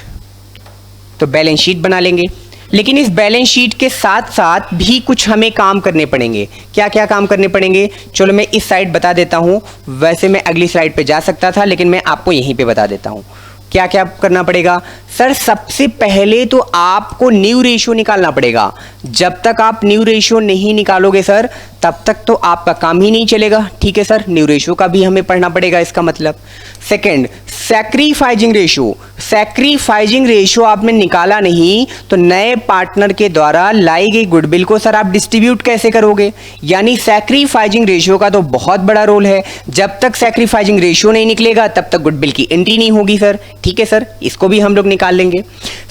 तो बैलेंस शीट बना लेंगे। लेकिन इस बैलेंस शीट के साथ साथ भी कुछ हमें काम करने पड़ेंगे। क्या क्या काम करने पड़ेंगे? चलो मैं इस साइड बता देता हूं, वैसे मैं अगली स्लाइड पे जा सकता था लेकिन मैं आपको यहीं पे बता देता हूं। क्या क्या करना पड़ेगा सर? सबसे पहले तो आपको न्यू रेशियो निकालना पड़ेगा। जब तक आप न्यू रेशियो नहीं निकालोगे सर तब तक तो आपका काम ही नहीं चलेगा, ठीक है सर। न्यू रेशियो का भी हमें पढ़ना पड़ेगा इसका मतलब। Second, sacrificing ratio. Sacrificing ratio आपने निकाला नहीं तो नए पार्टनर के द्वारा लाई गई गुडविल को सर आप डिस्ट्रीब्यूट कैसे करोगे? यानी सैक्रिफाइजिंग रेशियो का तो बहुत बड़ा रोल है। जब तक सैक्रिफाइजिंग रेशियो नहीं निकलेगा तब तक गुडविल की एंट्री नहीं होगी सर, ठीक है सर। इसको भी हम लोग निकाल लेंगे।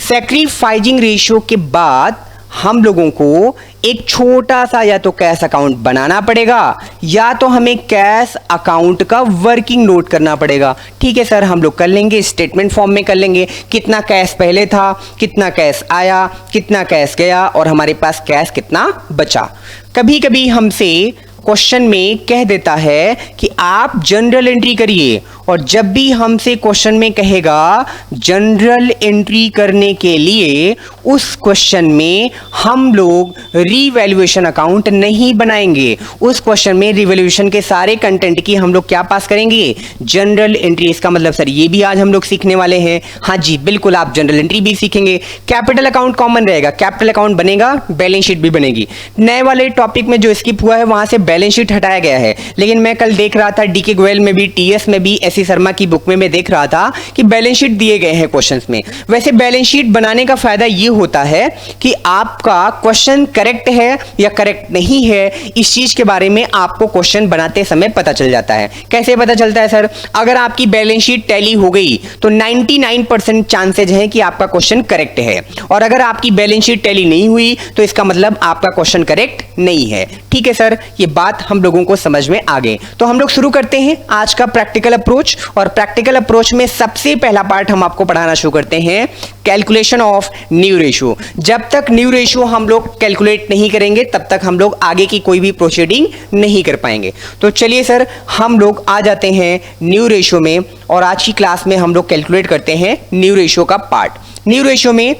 सैक्रिफाइजिंग रेशियो के बाद हम लोगों को एक छोटा सा या तो कैश अकाउंट बनाना पड़ेगा या तो हमें कैश अकाउंट का वर्किंग नोट करना पड़ेगा, ठीक है सर। हम लोग कर लेंगे, स्टेटमेंट फॉर्म में कर लेंगे। कितना कैश पहले था, कितना कैश आया, कितना कैश गया और हमारे पास कैश कितना बचा। कभी कभी हमसे क्वेश्चन में कह देता है कि आप जनरल एंट्री करिए, और जब भी हमसे क्वेश्चन में कहेगा जनरल एंट्री करने के लिए उस क्वेश्चन में हम लोग रीवैल्यूएशन अकाउंट नहीं बनाएंगे। उस क्वेश्चन में रीवैल्यूएशन के सारे कंटेंट की हम लोग क्या पास करेंगे? General entry. इसका मतलब सर ये भी आज हम लोग सीखने वाले हैं। हाँ जी बिल्कुल, आप जनरल एंट्री भी सीखेंगे। कैपिटल अकाउंट कॉमन रहेगा, कैपिटल अकाउंट बनेगा, बैलेंस शीट भी बनेगी। नए वाले टॉपिक में जो स्किप हुआ है वहां से बैलेंस शीट हटाया गया है, लेकिन मैं कल देख रहा था डीके गोयल में भी, टीएस में भी, एससी शर्मा की बुक में मैं देख रहा था कि बैलेंस शीट दिए गए हैं क्वेश्चंस में। वैसे बैलेंस शीट बनाने का फायदा ये होता है कि आपका क्वेश्चन करेक्ट है या करेक्ट नहीं है इस चीज के बारे में आपको क्वेश्चन बनाते समय पता चल जाता है। कैसे पता चलता है सर? अगर आपकी बैलेंस शीट टैली हो गई तो 99% चांसेज हैं कि आपका क्वेश्चन करेक्ट है, और अगर आपकी बैलेंस शीट टैली नहीं हुई तो इसका मतलब आपका क्वेश्चन करेक्ट नहीं है, ठीक है सर। ये बात हम लोगों को समझ में आ गई। तो हम लोग शुरू करते हैं आज का प्रैक्टिकल अप्रोच, और प्रैक्टिकल अप्रोच में सबसे पहला पार्ट हम आपको पढ़ाना शुरू करते हैं, कैलकुलेशन ऑफ न्यू रेशियो। जब तक न्यू रेशियो हम लोग कैलकुलेट नहीं करेंगे तब तक हम लोग आगे की कोई भी प्रोसीडिंग नहीं कर पाएंगे। तो चलिए सर हम लोग आ जाते हैं न्यू रेशियो में, और आज की क्लास में हम लोग कैलकुलेट करते हैं न्यू रेशियो का पार्ट। न्यू रेशियो में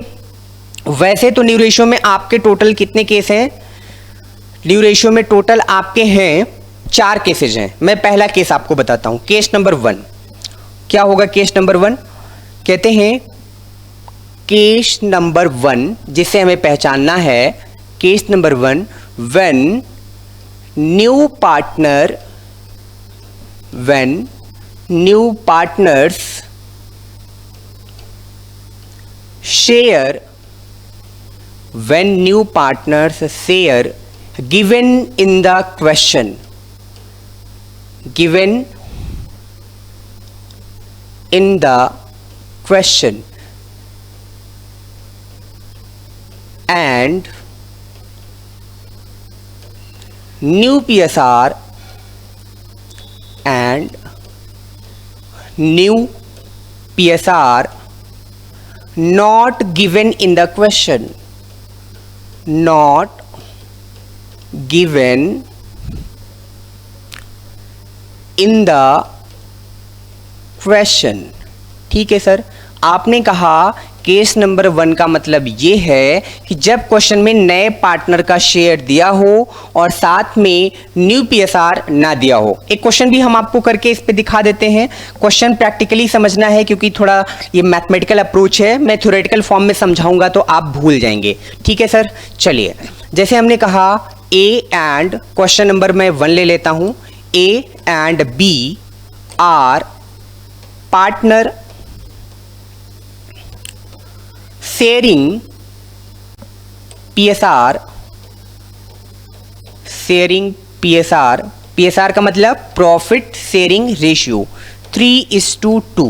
वैसे तो न्यू रेशियो में आपके टोटल कितने केस हैं? न्यू रेशियो में टोटल आपके हैं 4 केसेज हैं। मैं पहला केस आपको बताता हूं। केस नंबर 1 क्या होगा? केस नंबर 1 कहते हैं, केस नंबर 1 जिसे हमें पहचानना है, case number 1 when new partner, when new partners share, when new partners share given in the question, given in the question, and new PSR and new PSR not given in the question, not given in the question। ठीक है सर, आपने कहा केस नंबर 1 का मतलब ये है कि जब क्वेश्चन में नए पार्टनर का शेयर दिया हो और साथ में न्यू पीएसआर ना दिया हो। एक क्वेश्चन भी हम आपको करके इस पे दिखा देते हैं। क्वेश्चन प्रैक्टिकली समझना है क्योंकि थोड़ा ये मैथमेटिकल अप्रोच है, मैं थ्योरेटिकल फॉर्म में समझाऊंगा तो आप भूल जाएंगे। ठीक है सर, चलिए जैसे हमने कहा ए एंड, क्वेश्चन नंबर मैं 1 ले लेता हूं, A and B are partner sharing PSR, sharing PSR, PSR का मतलब प्रॉफिट शेयरिंग रेशियो 3:2।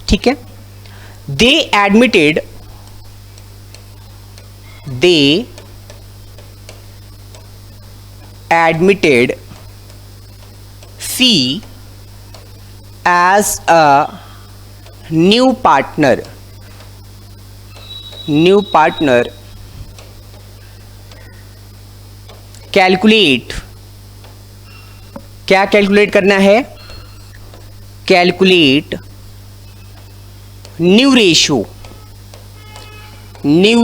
ठीक है, they admitted C as a new partner, calculate, क्या कैलकुलेट करना है, कैलकुलेट न्यू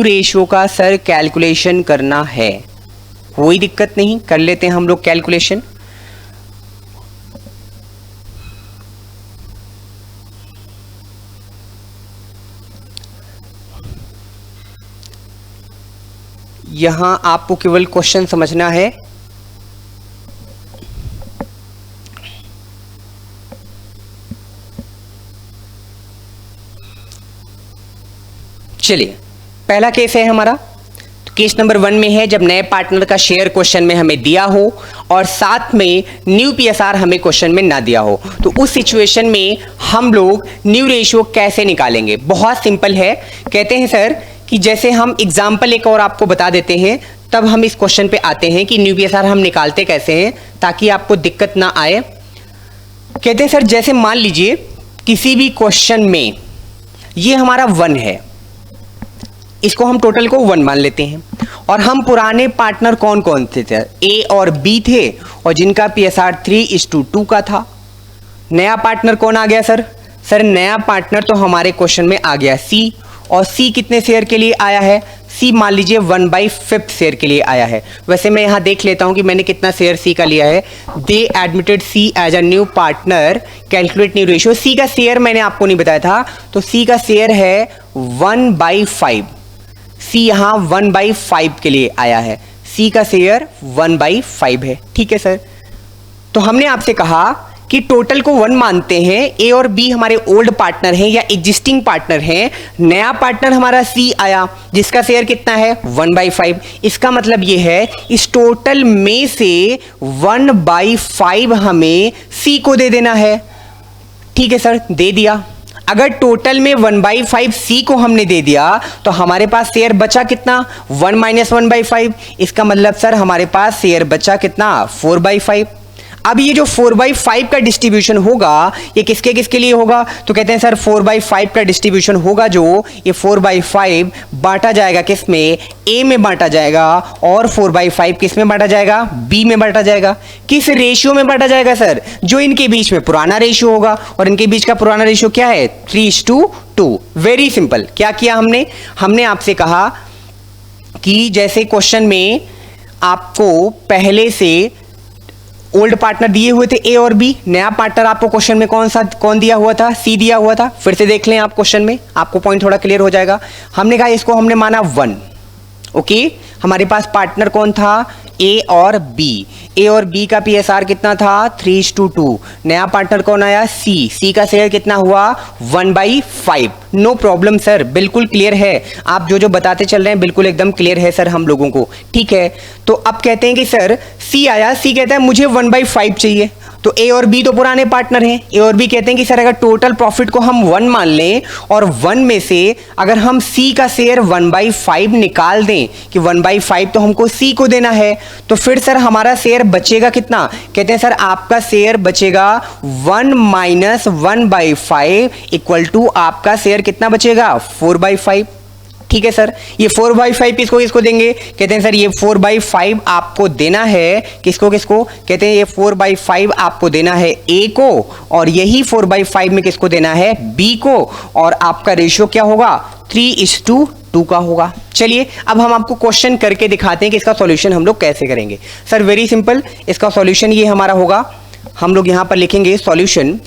रेशियो का सर कैलकुलेशन करना है। कोई दिक्कत नहीं, कर लेते हैं हम लोग कैलकुलेशन। यहां आपको केवल क्वेश्चन समझना है। चलिए पहला केस है हमारा, तो केस नंबर 1 में है जब नए पार्टनर का शेयर क्वेश्चन में हमें दिया हो और साथ में न्यू पीएसआर हमें क्वेश्चन में ना दिया हो, तो उस सिचुएशन में हम लोग न्यू रेशियो कैसे निकालेंगे। बहुत सिंपल है, कहते हैं सर कि जैसे हम एग्जाम्पल एक और आपको बता देते हैं तब हम इस क्वेश्चन पे आते हैं कि न्यू पीएसआर हम निकालते कैसे हैं ताकि आपको दिक्कत ना आए। कहते हैं सर जैसे मान लीजिए किसी भी क्वेश्चन में ये हमारा 1 है, इसको हम टोटल को 1 मान लेते हैं और हम पुराने पार्टनर कौन कौन से थे, ए और बी थे और जिनका पीएसआर 3:2 का था। नया पार्टनर कौन आ गया सर, नया पार्टनर तो हमारे क्वेश्चन में आ गया सी, और सी कितने शेयर के लिए आया है, सी मान लीजिए 1/5 शेयर के लिए आया है। वैसे मैं यहां देख लेता हूं कि मैंने कितना शेयर सी का लिया है। They admitted C as a new partner, calculate new ratio. C का शेयर मैंने आपको नहीं बताया था, तो सी का शेयर है 1/5। सी यहां 1/5 के लिए आया है, सी का शेयर 1/5 है। ठीक है सर, तो हमने आपसे कहा कि टोटल को 1 मानते हैं, ए और बी हमारे ओल्ड पार्टनर हैं या एग्जिस्टिंग पार्टनर हैं, नया पार्टनर हमारा सी आया जिसका शेयर कितना है 1/5। इसका मतलब ये है इस टोटल में से 1/5 हमें सी को दे देना है। ठीक है सर, दे दिया। अगर टोटल में 1/5 सी को हमने दे दिया तो हमारे पास शेयर बचा कितना, 1 - 1/5। इसका मतलब सर हमारे पास शेयर बचा कितना, 4/5। अब ये जो 4/5 का डिस्ट्रीब्यूशन होगा ये किसके किसके लिए होगा, तो कहते हैं सर 4/5 का डिस्ट्रीब्यूशन होगा जो ये 4/5 बांटा जाएगा किस में, ए में बांटा जाएगा, और 4/5 किस में बांटा जाएगा, बी में बांटा जाएगा। किस रेशियो में बांटा जाएगा सर, जो इनके बीच में पुराना रेशियो होगा, और इनके बीच का पुराना रेशियो क्या है 3:2। Very simple. क्या किया हमने आपसे कहा कि जैसे क्वेश्चन में आपको पहले से ओल्ड पार्टनर दिए हुए थे ए और बी, नया पार्टनर आपको क्वेश्चन में कौन दिया हुआ था, सी दिया हुआ था। फिर से देख लें आप क्वेश्चन में, आपको पॉइंट थोड़ा क्लियर हो जाएगा। हमने कहा इसको हमने माना 1। ओके, हमारे पास पार्टनर कौन था, ए और बी का PSR कितना था 3:2। नया पार्टनर कौन आया सी का शेयर कितना हुआ 1/5। नो प्रॉब्लम सर, बिल्कुल क्लियर है। आप जो बताते चल रहे हैं बिल्कुल एकदम क्लियर है सर हम लोगों को, ठीक है। तो अब कहते हैं कि सर सी आया, सी कहता है मुझे 1/5 चाहिए। तो ए और बी तो पुराने पार्टनर हैं। ए और बी कहते हैं कि सर अगर टोटल प्रॉफिट को हम 1 मान लें और 1 में से अगर हम सी का शेयर 1/5 निकाल दें कि 1/5 तो हमको सी को देना है, तो फिर सर हमारा शेयर बचेगा कितना। कहते हैं सर आपका शेयर बचेगा 1 - 1/5 इक्वल टू आपका शेयर कितना बचेगा 4/5। ठीक है सर, ये 4/5 किसको देंगे। कहते हैं सर ये 4/5 आपको देना है किसको कहते हैं ये 4/5 आपको देना है ए को, और यही 4/5 में किसको देना है बी को, और आपका रेशियो क्या होगा 3:2 का होगा। चलिए अब हम आपको क्वेश्चन करके दिखाते हैं कि इसका सॉल्यूशन हम लोग कैसे करेंगे। सर वेरी सिंपल, इसका सॉल्यूशन ये हमारा होगा, हम लोग यहां पर लिखेंगे सॉल्यूशन।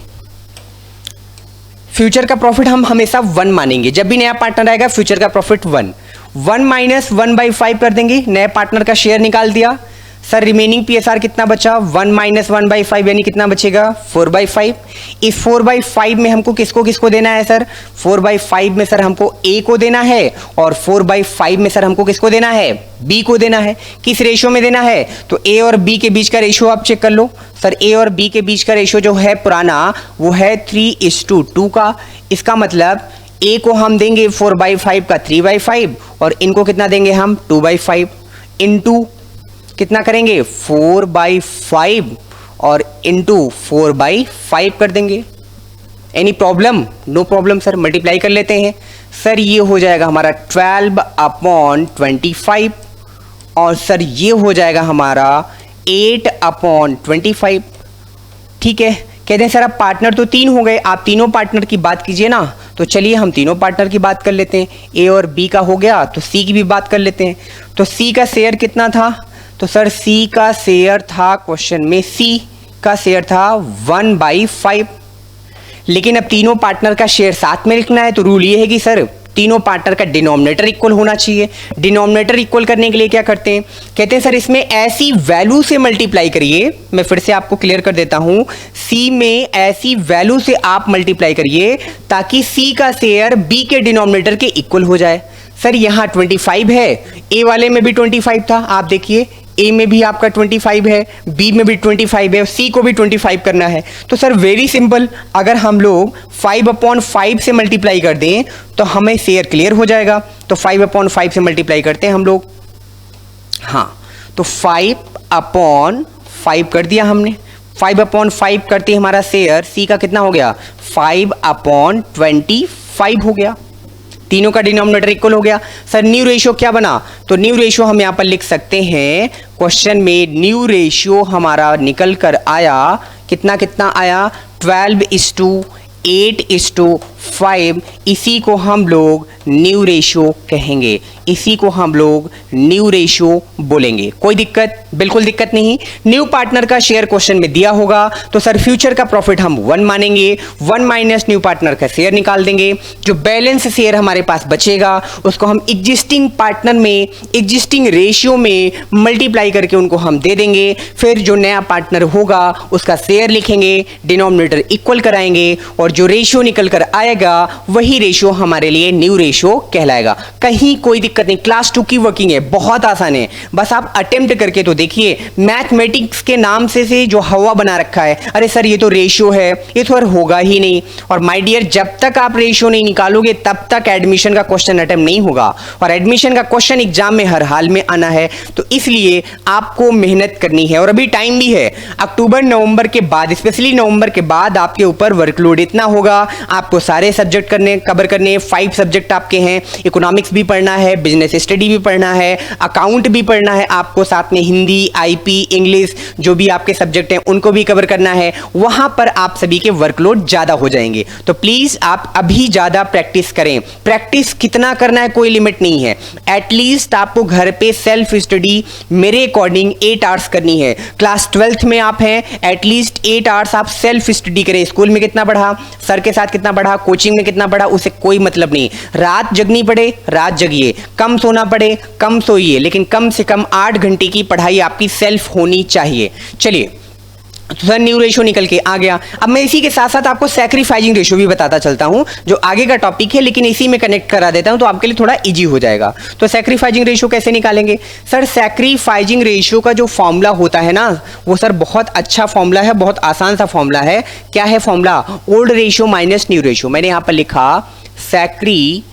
फ्यूचर का प्रॉफिट हम हमेशा 1 मानेंगे, जब भी नया पार्टनर आएगा फ्यूचर का प्रॉफिट 1 - 1/5 कर देंगे, नए पार्टनर का शेयर निकाल दिया। सर रिमेनिंग PSR कितना बचा 1 - 1/5 यानी कितना बचेगा 4/5। इस 4/5 में हमको किसको देना है सर 4/5 में सर हमको A को देना है, और 4/5 में सर हमको किसको देना है B को देना है। किस रेशियो में देना है, तो A और B के बीच का रेशियो आप चेक कर लो। सर A और B के बीच का रेशियो जो है पुराना वो है 3:2 का। इसका मतलब A को हम देंगे 4/5 का 3/5, और इनको कितना देंगे हम 2/5 इंटू कितना करेंगे 4/5 और इंटू 4/5 कर देंगे। Any problem, no problem sir, multiply कर लेते हैं। सर ये हो जाएगा हमारा 12/25, और सर ये हो जाएगा हमारा 8/25। ठीक है, कहते हैं सर अब पार्टनर तो 3 हो गए, आप तीनों पार्टनर की बात कीजिए ना। तो चलिए हम तीनों पार्टनर की बात कर लेते हैं। ए और बी का हो गया, तो सी की भी बात कर लेते हैं। तो सी का शेयर कितना था, तो सर सी का शेयर था, क्वेश्चन में सी का शेयर था 1/5। लेकिन अब तीनों पार्टनर का शेयर साथ में लिखना है, तो रूल ये है कि सर तीनों पार्टनर का डिनोमिनेटर इक्वल होना चाहिए। डिनोमिनेटर इक्वल करने के लिए क्या करते हैं, कहते हैं सर इसमें ऐसी वैल्यू से मल्टीप्लाई करिए। मैं फिर से आपको क्लियर कर देता हूं, सी में ऐसी वैल्यू से आप मल्टीप्लाई करिए ताकि सी का शेयर बी के डिनोमिनेटर के इक्वल हो जाए। सर यहां 25 है, ए वाले में भी 25 था, आप देखिए ए में भी आपका 25 है, बी में भी 25 है, सी को भी 25 करना है। तो सर वेरी सिंपल, अगर हम लोग 5/5 से मल्टीप्लाई कर दें तो हमें शेयर क्लियर हो जाएगा। तो 5/5 से मल्टीप्लाई करते हैं हम लोग, हाँ तो 5/5 कर दिया हमने। 5/5 करते हमारा शेयर सी का कितना हो गया 5/25 हो गया। तीनों का डिनोमिनेटर इक्वल हो गया। सर न्यू रेशियो क्या बना, तो न्यू रेशियो हम यहां पर लिख सकते हैं, क्वेश्चन में न्यू रेशियो हमारा निकल कर आया कितना आया 12:8:5। इसी को हम लोग न्यू रेशियो कहेंगे, इसी को हम लोग न्यू रेशियो बोलेंगे। कोई दिक्कत, बिल्कुल दिक्कत नहीं। न्यू पार्टनर का शेयर क्वेश्चन में दिया होगा, तो सर फ्यूचर का प्रॉफिट हम 1 मानेंगे, 1 माइनस न्यू पार्टनर का शेयर निकाल देंगे। जो बैलेंस शेयर हमारे पास बचेगा उसको हम एग्जिस्टिंग पार्टनर में एग्जिस्टिंग रेशियो में मल्टीप्लाई करके उनको हम दे देंगे। फिर जो नया पार्टनर होगा उसका शेयर लिखेंगे, डिनोमिनेटर इक्वल कराएंगे, और जो रेशियो निकल कर आएगा वही रेशियो हमारे लिए न्यू रेशियो कहलाएगा। कहीं कोई दिक्कत नहीं, क्लास 2 की वर्किंग है, बहुत आसान है, बस आप अटेम्प्ट करके तो देखिए। मैथमेटिक्स के नाम से जो हवा बना रखा है, अरे सर ये तो रेशियो है, ये तो होगा ही नहीं। और माय डियर जब तक आप रेशियो नहीं निकालोगे तब तक एडमिशन का क्वेश्चन अटेम्प्ट नहीं होगा, और एडमिशन का क्वेश्चन एग्जाम में हर हाल में आना है। तो इसलिए आपको मेहनत करनी है, और अभी टाइम भी है। अक्टूबर नवंबर के बाद, स्पेशली नवंबर के बाद आपके ऊपर वर्कलोड इतना होगा, आपको सारे सब्जेक्ट कवर करने। 5 सब्जेक्ट आपके हैं, इकोनॉमिक्स भी पढ़ना है, बिजनेस स्टडी भी पढ़ना है, अकाउंट भी पढ़ना है आपको, साथ में हिंदी, आईपी, इंग्लिश, जो भी आपके सब्जेक्ट हैं उनको भी कवर करना है। वहां पर आप सभी के वर्कलोड ज्यादा हो जाएंगे। तो प्लीज आप अभी ज्यादा प्रैक्टिस करें। प्रैक्टिस कितना करना है कोई लिमिट नहीं है, एटलीस्ट आपको घर पे सेल्फ स्टडी मेरे अकॉर्डिंग 8 आवर्स करनी है। क्लास 12th में आप हैं, एटलीस्ट 8 आवर्स आप सेल्फ स्टडी करें। स्कूल में कितना पढ़ा, सर के साथ कितना पढ़ा, कोचिंग कोचिंग में कितना पढ़ा उससे कोई मतलब नहीं। रात जगनी पड़े रात जगिए, कम सोना पड़े कम सोइए, लेकिन कम से कम 8 घंटे की पढ़ाई आपकी सेल्फ होनी चाहिए। चलिए, तो सर न्यू रेशियो निकल के आ गया। अब मैं इसी के साथ साथ आपको सैक्रिफाइजिंग रेशियो भी बताता चलता हूं, जो आगे का टॉपिक है, लेकिन इसी में कनेक्ट करा देता हूं तो आपके लिए थोड़ा इजी हो जाएगा। तो सैक्रिफाइजिंग रेशियो कैसे निकालेंगे सर? सैक्रिफाइजिंग रेशियो का जो फॉर्मूला होता है ना, वो सर बहुत अच्छा फॉर्मूला है, बहुत आसान सा फॉर्मूला है। क्या है formula? Old ratio minus new ratio. मैंने यहां पर लिखा सैक्रिफाइजिंग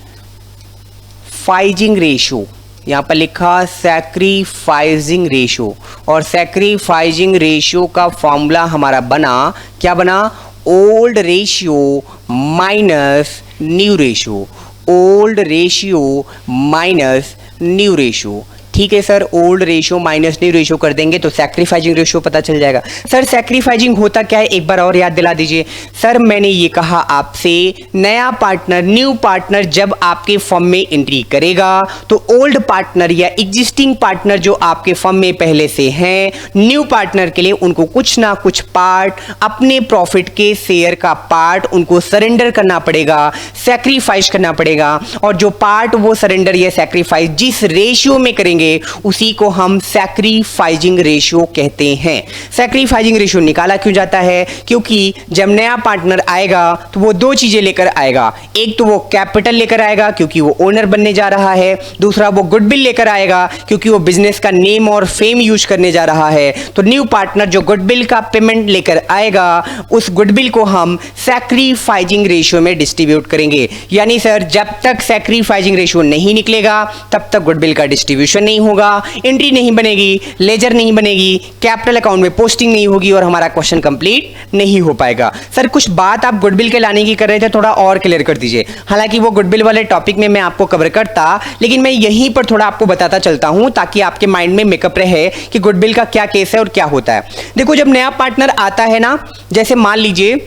रेशियो, यहां पर लिखा सैक्रिफाइजिंग रेशियो, और सैक्रिफाइजिंग रेशियो का फॉर्मूला हमारा बना, क्या बना? Old ratio minus new ratio, old ratio minus new ratio. ठीक है sir, old ratio minus new ratio कर देंगे तो सैक्रिफाइजिंग रेशियो पता चल जाएगा। सर सैक्रिफाइजिंग होता क्या है, एक बार और याद दिला दीजिए। सर मैंने ये कहा आपसे, नया पार्टनर, न्यू पार्टनर जब आपके फर्म में एंट्री करेगा तो ओल्ड पार्टनर या एग्जिस्टिंग पार्टनर जो आपके फर्म में पहले से हैं, न्यू पार्टनर के लिए उनको कुछ ना कुछ पार्ट, अपने प्रॉफिट के शेयर का पार्ट उनको सरेंडर करना पड़ेगा, सैक्रिफाइस करना पड़ेगा। और जो पार्ट वो सरेंडर या सैक्रिफाइस जिस रेशियो में करेंगे उसी को हम सैक्रिफाइजिंग रेशियो कहते हैं। सैक्रिफाइजिंग रेशियो निकाला क्यों जाता है? क्योंकि जब नया पार्टनर आएगा तो वो दो चीजें लेकर आएगा। एक तो वो कैपिटल लेकर आएगा क्योंकि वो ओनर बनने जा रहा है, दूसरा वो गुडविल लेकर आएगा क्योंकि वो बिजनेस का नेम और फेम यूज करने जा रहा है। तो न्यू पार्टनर जो गुडविल का पेमेंट लेकर आएगा, उस गुडविल को हम सैक्रिफाइजिंग रेशियो में डिस्ट्रीब्यूट करेंगे। यानी सर जब तक सैक्रिफाइजिंग रेशियो नहीं निकलेगा तब तक गुडविल का डिस्ट्रीब्यूशन नहीं होगा, एंट्री नहीं बनेगी, लेजर नहीं बनेगी, कैपिटल अकाउंट में पोस्टिंग नहीं होगी और हमारा क्वेश्चन कंप्लीट नहीं हो पाएगा। सर कुछ बात आप गुडविल के लाने की कर रहे थे, थोड़ा और क्लियर कर दीजिए। हालांकि वो गुडविल वाले टॉपिक में मैं आपको कवर करता, लेकिन मैं यहीं पर थोड़ा आपको बताता चलता हूं ताकि आपके माइंड में मेकअप रहे कि गुडविल का क्या केस है और क्या होता है। देखो, जब नया पार्टनर आता है ना, जैसे मान लीजिए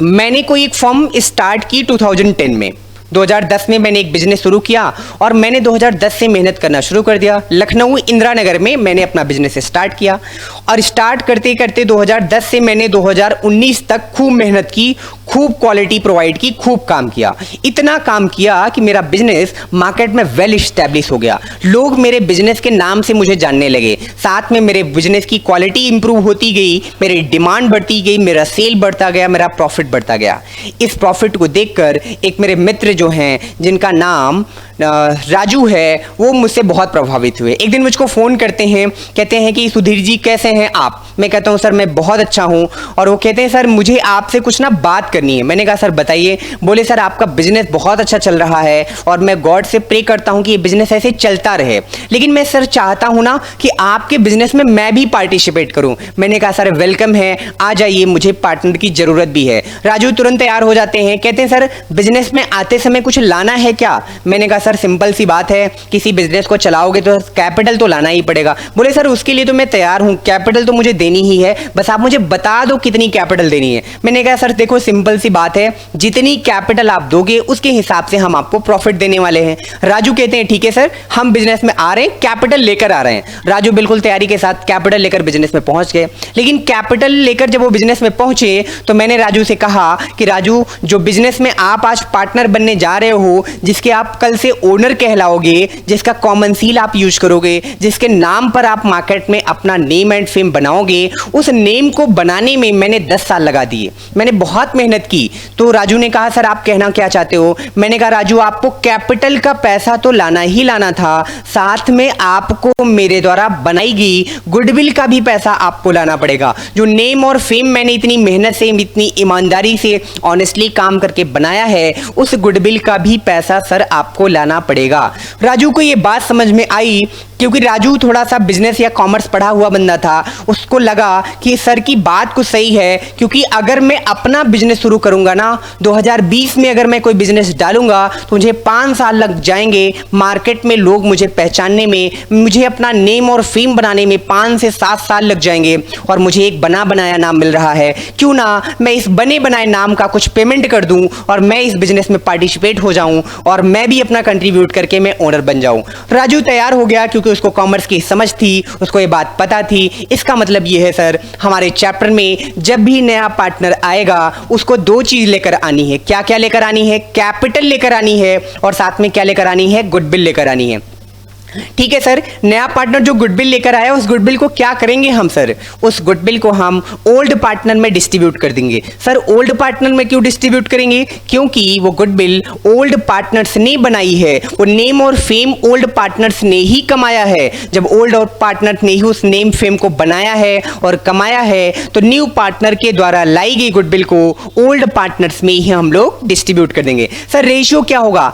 मैंने कोई एक फर्म स्टार्ट की 2010 में, 2010 में मैंने एक बिजनेस शुरू किया और मैंने 2010 से मेहनत करना शुरू कर दिया। लखनऊ इंदिरा नगर में मैंने अपना बिजनेस स्टार्ट किया और स्टार्ट करते करते 2010 से मैंने 2019 तक खूब मेहनत की, खूब क्वालिटी प्रोवाइड की, खूब काम किया। इतना काम किया कि मेरा बिजनेस मार्केट में वेल इस्टेब्लिश हो गया। लोग मेरे बिजनेस के नाम से मुझे जानने लगे, साथ में मेरे बिजनेस की क्वालिटी इंप्रूव होती गई, मेरी डिमांड बढ़ती गई, मेरा सेल बढ़ता गया, मेरा प्रॉफिट बढ़ता गया। इस प्रॉफिट को देखकर एक मेरे मित्र जो हैं, जिनका नाम राजू है, वो मुझसे बहुत प्रभावित हुए। एक दिन मुझको फ़ोन करते हैं, कहते हैं कि सुधीर जी कैसे हैं आप? मैं कहता हूं सर मैं बहुत अच्छा हूं। और वो कहते हैं सर मुझे आपसे कुछ ना बात करनी है। मैंने कहा सर बताइए। बोले सर आपका बिजनेस बहुत अच्छा चल रहा है और मैं गॉड से प्रे करता हूं कि ये बिजनेस ऐसे चलता रहे, लेकिन मैं सर चाहता हूं ना कि आपके बिजनेस में मैं भी पार्टिसिपेट करूं। मैंने कहा सर वेलकम है, आ जाइए, मुझे पार्टनर की जरूरत भी है। राजू तुरंत तैयार हो जाते हैं, कहते हैं सर बिजनेस में आते समय कुछ लाना है क्या? मैंने कहा सर सिंपल सी बात है, किसी बिजनेस को चलाओगे तो कैपिटल तो लाना ही पड़ेगा। बोले सर उसके लिए तो मैं तैयार हूं, कैपिटल तो मुझे देनी ही है, बस आप मुझे बता दो कितनी कैपिटल देनी है। मैंने कहा सर देखो सिंपल सी बात है, जितनी कैपिटल आप दोगे उसके हिसाब से हम आपको प्रॉफिट देने वाले हैं। राजू कहते हैं ठीक है सर, हम बिजनेस में आ रहे हैं, कैपिटल लेकर आ रहे हैं। राजू बिल्कुल तैयारी के साथ कैपिटल लेकर बिजनेस में पहुंच गए। लेकिन कैपिटल लेकर जब वो बिजनेस में पहुंचे तो मैंने राजू से कहा कि राजू, जो बिजनेस में आप आज पार्टनर बनने जा रहे हो, जिसके आप कल से ओनर कहलाओगे, जिसका कॉमन सील आप यूज करोगे, जिसके नाम पर आप मार्केट में अपना नेम एंड फेम बनाओगे, उस नेम को बनाने में मैंने 10 साल लगा दिए, मैंने बहुत मेहनत की। तो राजू ने कहा सर आप कहना क्या चाहते हो? मैंने कहा राजू आपको कैपिटल का पैसा तो लाना ही लाना था, साथ में आपको मेरे द्वारा बनाई गई गुडविल का भी पैसा आपको लाना पड़ेगा। जो नेम और फेम मैंने इतनी मेहनत से, इतनी ईमानदारी से, ऑनेस्टली काम करके बनाया है, उस गुडविल का भी पैसा सर आपको लाना पड़ेगा। राजू को ये बात समझ में आई, क्योंकि राजू थोड़ा सा बिजनेस या कॉमर्स पढ़ा हुआ बंदा था। उसको लगा कि सर की बात कुछ सही है, क्योंकि अगर मैं अपना बिजनेस शुरू करूंगा ना, 2020 में अगर मैं कोई बिजनेस डालूंगा तो मुझे 5 साल लग जाएंगे मार्केट में लोग मुझे पहचानने में, मुझे अपना नेम और फेम बनाने में 5 से 7 साल लग जाएंगे। और मुझे एक बना बनाया नाम मिल रहा है, क्यों ना मैं इस बने बनाए नाम का कुछ पेमेंट कर दूं और मैं इस बिजनेस में पार्टिसिपेट हो जाऊं और मैं भी अपना कंट्रीब्यूट करके मैं ओनर बन जाऊं। राजू तैयार हो गया, क्योंकि उसको कॉमर्स की समझ थी, उसको ये बात पता थी। इसका मतलब ये है सर, हमारे चैप्टर में जब भी नया पार्टनर आएगा उसको दो चीज लेकर आनी है। क्या क्या लेकर आनी है? कैपिटल लेकर आनी है और साथ में क्या लेकर आनी है? गुडविल लेकर आनी है। ठीक है सर, नया पार्टनर जो गुडविल लेकर आया उस गुडविल को क्या करेंगे हम सर? उस गुडविल को हम ओल्ड पार्टनर में डिस्ट्रीब्यूट कर देंगे। सर ओल्ड पार्टनर में क्यों डिस्ट्रीब्यूट करेंगे? क्योंकि वो गुडविल ओल्ड पार्टनर्स ने बनाई है, वो नेम और फेम ओल्ड पार्टनर्स ने ही कमाया है। जब ओल्ड और पार्टनर ने ही उस नेम फेम को बनाया है और कमाया है तो न्यू पार्टनर के द्वारा लाई गई गुडविल को ओल्ड पार्टनर्स में ही हम लोग डिस्ट्रीब्यूट कर देंगे। सर रेशियो क्या होगा?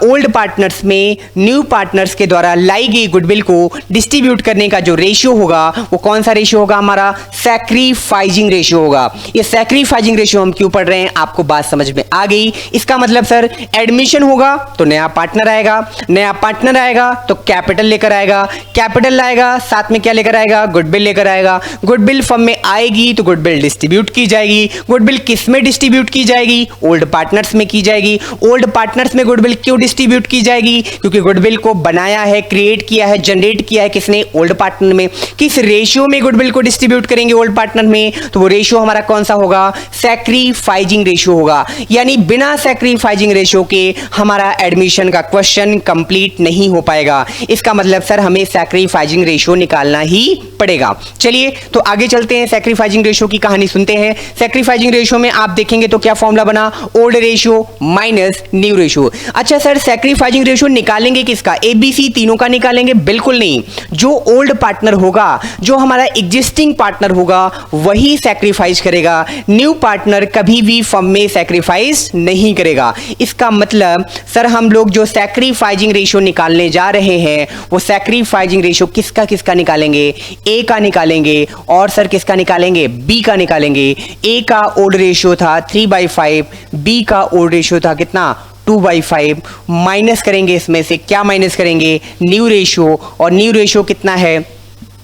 ओल्ड पार्टनर्स में न्यू पार्टनर्स के द्वारा लाई गई गुडविल को डिस्ट्रीब्यूट करने का जो रेशियो होगा वो कौन सा रेशियो होगा? हमारा सैक्रिफाइजिंग रेशियो होगा। ये सैक्रिफाइजिंग रेशियो हम क्यों पढ़ रहे हैं आपको बात समझ में आ गई। इसका मतलब सर एडमिशन होगा तो नया पार्टनर आएगा, नया पार्टनर आएगा तो कैपिटल लेकर आएगा, कैपिटल लाएगा साथ में क्या लेकर आएगा? गुडविल लेकर आएगा। गुडविल फर्म में आएगी तो गुडविल डिस्ट्रीब्यूट की जाएगी। गुडविल किस में डिस्ट्रीब्यूट की जाएगी? ओल्ड पार्टनर्स में की जाएगी। ओल्ड पार्टनर्स में गुडविल क्यों डिस्ट्रीब्यूट की जाएगी? क्योंकि गुडविल को बनाया है, क्रिएट किया है, जनरेट किया है किसने? ओल्ड पार्टनर में। किस रेशियो में गुडविल को डिस्ट्रीब्यूट करेंगे ओल्ड पार्टनर में? तो वो रेशियो हमारा कौन सा होगा? सैक्रिफाइजिंग रेशियो होगा। यानी बिना सैक्रिफाइजिंग रेशियो के हमारा एडमिशन का क्वेश्चन कंप्लीट नहीं हो पाएगा। इसका मतलब सर हमें सैक्रिफाइजिंग रेशियो निकालना ही पड़ेगा। चलिए तो आगे चलते हैं, सैक्रिफाइजिंग रेशियो की कहानी सुनते हैं। सैक्रिफाइजिंग रेशियो में आप देखेंगे तो क्या फॉर्मूला बना? Old ratio minus new ratio. अच्छा सर सैक्रिफाइजिंग रेशियो निकालेंगे किसका? एबीसी तीनों का निकालेंगे? बिल्कुल नहीं। जो ओल्ड पार्टनर होगा, जो हमारा एग्जिस्टिंग पार्टनर होगा वही सैक्रिफाइस करेगा। न्यू पार्टनर कभी भी फर्म में सैक्रिफाइस नहीं करेगा। इसका मतलब सर हम लोग जो सैक्रिफाइजिंग रेशियो निकालने जा रहे हैं वो सैक्रिफाइजिंग रेशियो किसका किसका निकालेंगे? ए का निकालेंगे और सर किसका निकालेंगे? बी का निकालेंगे। ए का ओल्ड रेशियो था 3/5, बी का ओल्ड रेशियो था कितना? 2/5। माइनस करेंगे इसमें से, क्या माइनस करेंगे? New ratio. और न्यू रेशियो कितना है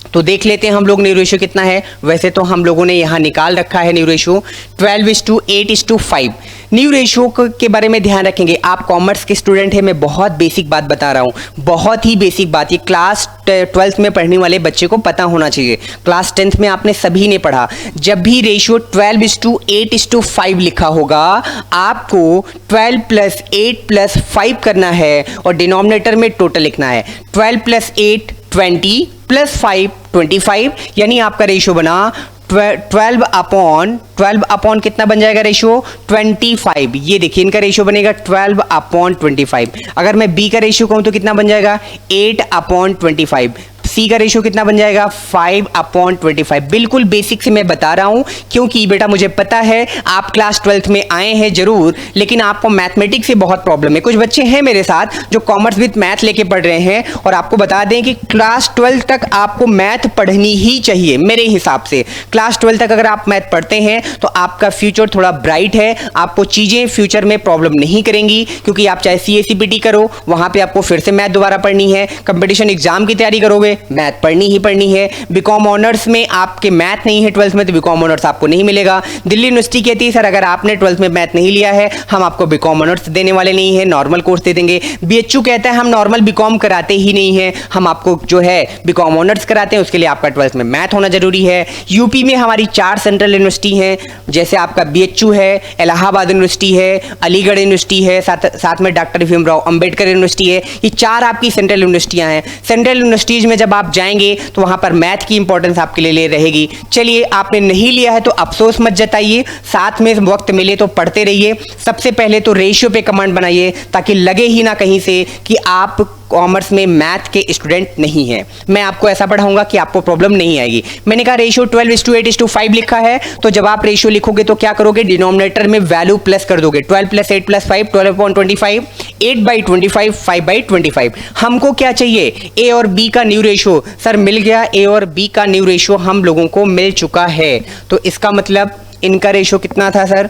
तो देख लेते हैं हम लोग न्यू रेशियो कितना है। वैसे तो हम लोगों ने यहां निकाल रखा है न्यू रेशियो 12:8:5। न्यू रेशियो के बारे में ध्यान रखेंगे। आप कॉमर्स के स्टूडेंट हैं, मैं बहुत बेसिक बात बता रहा हूं, बहुत ही बेसिक बात। ये क्लास 12th में पढ़ने वाले बच्चे को पता होना चाहिए। क्लास 10th में आपने सभी ने पढ़ा। जब भी रेशियो 12:8:5 लिखा होगा आपको 12 + 8 + 5 करना है और डिनोमिनेटर में टोटल लिखना है। 12 + 8 20 + 5 25, यानी आपका रेशियो बना 12/12 कितना बन जाएगा रेशियो? 25। ये देखिए इनका रेशियो बनेगा 12/25। अगर मैं बी का रेशियो कहूं तो कितना बन जाएगा? 8/25। सी का रेशियो कितना बन जाएगा? 5/25। बिल्कुल बेसिक से मैं बता रहा हूं क्योंकि बेटा मुझे पता है आप क्लास 12th में आए हैं जरूर, लेकिन आपको मैथमेटिक्स से बहुत प्रॉब्लम है। कुछ बच्चे हैं मेरे साथ जो कॉमर्स विद मैथ लेके पढ़ रहे हैं और आपको बता दें कि क्लास 12 तक आपको मैथ पढ़नी ही चाहिए मेरे हिसाब से। क्लास 12 तक अगर आप मैथ पढ़ते हैं तो आपका फ्यूचर थोड़ा ब्राइट है। आपको चीजें फ्यूचर में प्रॉब्लम नहीं करेंगी क्योंकि आप चाहे CACPT करो वहां पे आपको फिर से मैथ दोबारा पढ़नी है। कंपटीशन एग्जाम की तैयारी करोगे मैथ पढ़नी ही पढ़नी है। बीकॉम ऑनर्स में आपके मैथ नहीं है 12th में तो बीकॉम ऑनर्स आपको नहीं मिलेगा। दिल्ली यूनिवर्सिटी कहती है सर अगर आपने 12th में मैथ नहीं लिया है हम आपको बीकॉम ऑनर्स देने वाले नहीं है, नॉर्मल कोर्स दे देंगे। BHU कहता है हम नॉर्मल बीकॉम कराते ही नहीं है, हम आपको जो है बीकॉम ऑनर्स कराते हैं, उसके लिए आपका 12th में मैथ होना जरूरी है। यूपी में हमारी 4 सेंट्रल यूनिवर्सिटी हैं, जैसे आपका BHU है, इलाहाबाद यूनिवर्सिटी है, अलीगढ़ यूनिवर्सिटी है, साथ में डॉक्टर भीमराव अंबेडकर यूनिवर्सिटी है। ये 4 आपकी सेंट्रल यूनिवर्सिटियां हैं। सेंट्रल यूनिवर्सिटीज में जब आप जाएंगे तो वहां पर मैथ की इंपॉर्टेंस आपके लिए रहेगी। चलिए आपने नहीं लिया है तो अफसोस मत जताइए, साथ में वक्त मिले तो पढ़ते रहिए। सबसे पहले तो रेशियो पे कमांड बनाइए ताकि लगे ही ना कहीं से कि आप कॉमर्स में मैथ के स्टूडेंट नहीं हैं। मैं आपको ऐसा पढ़ाऊंगा कि आपको प्रॉब्लम नहीं आएगी। मैंने कहा रेशियो 12:8:5 लिखा है तो जब आप रेशियो लिखोगे तो क्या करोगे? डिनोमिनेटर में वैल्यू प्लस कर दोगे। 12 + 8 + 5 12/25, 8/25 5/25। हमको क्या चाहिए? ए और बी का न्यू रेशियो। सर मिल गया, ए और बी का न्यू रेशियो हम लोगों को मिल चुका है। तो इसका मतलब इनका रेशियो कितना था सर?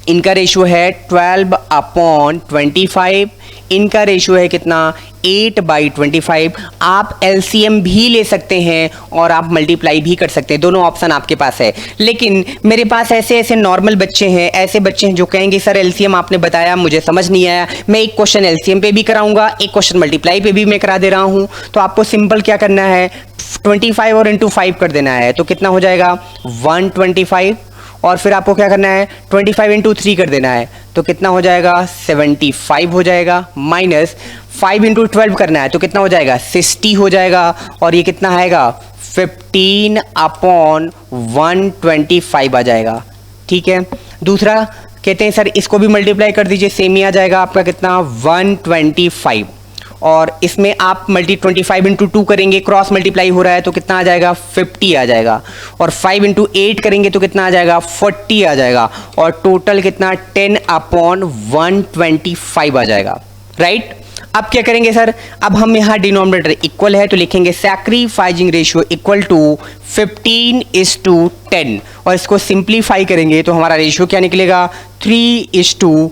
इनका रेशियो है 12/25, इनका रेशियो है कितना 8/25। आप एलसीएम भी ले सकते हैं और आप मल्टीप्लाई भी कर सकते हैं, दोनों ऑप्शन आपके पास है। लेकिन मेरे पास ऐसे ऐसे नॉर्मल बच्चे हैं, ऐसे बच्चे हैं जो कहेंगे सर एलसीएम आपने बताया मुझे समझ नहीं आया, मैं एक क्वेश्चन एलसीएम पे भी कराऊंगा, एक क्वेश्चन मल्टीप्लाई पे भी मैं करा दे रहा हूं। तो आपको सिंपल क्या करना है, 25 और इंटू 5 कर देना है, तो कितना हो जाएगा 125। और फिर आपको क्या करना है 25 इंटू 3 कर देना है, तो कितना हो जाएगा 75 हो जाएगा। माइनस 5 इंटू 12 करना है, तो कितना हो जाएगा 60 हो जाएगा। और ये कितना आएगा 15/125 आ जाएगा। ठीक है, दूसरा कहते हैं सर इसको भी मल्टीप्लाई कर दीजिए, सेम ही आ जाएगा आपका कितना 125। और इसमें आप 25 इंटू 2 करेंगे, क्रॉस मल्टीप्लाई हो रहा है, तो कितना आ जाएगा 50 आ जाएगा। और 5 इंटू 8 करेंगे तो कितना आ जाएगा 40 आ जाएगा। और टोटल कितना 10/125 आ जाएगा। राइट, अब क्या करेंगे सर, अब हम यहाँ डिनोमिनेटर इक्वल है तो लिखेंगे सैक्रिफाइजिंग रेशियो इक्वल टू 15:10। और इसको सिंप्लीफाई करेंगे तो हमारा रेशियो क्या निकलेगा 3:2।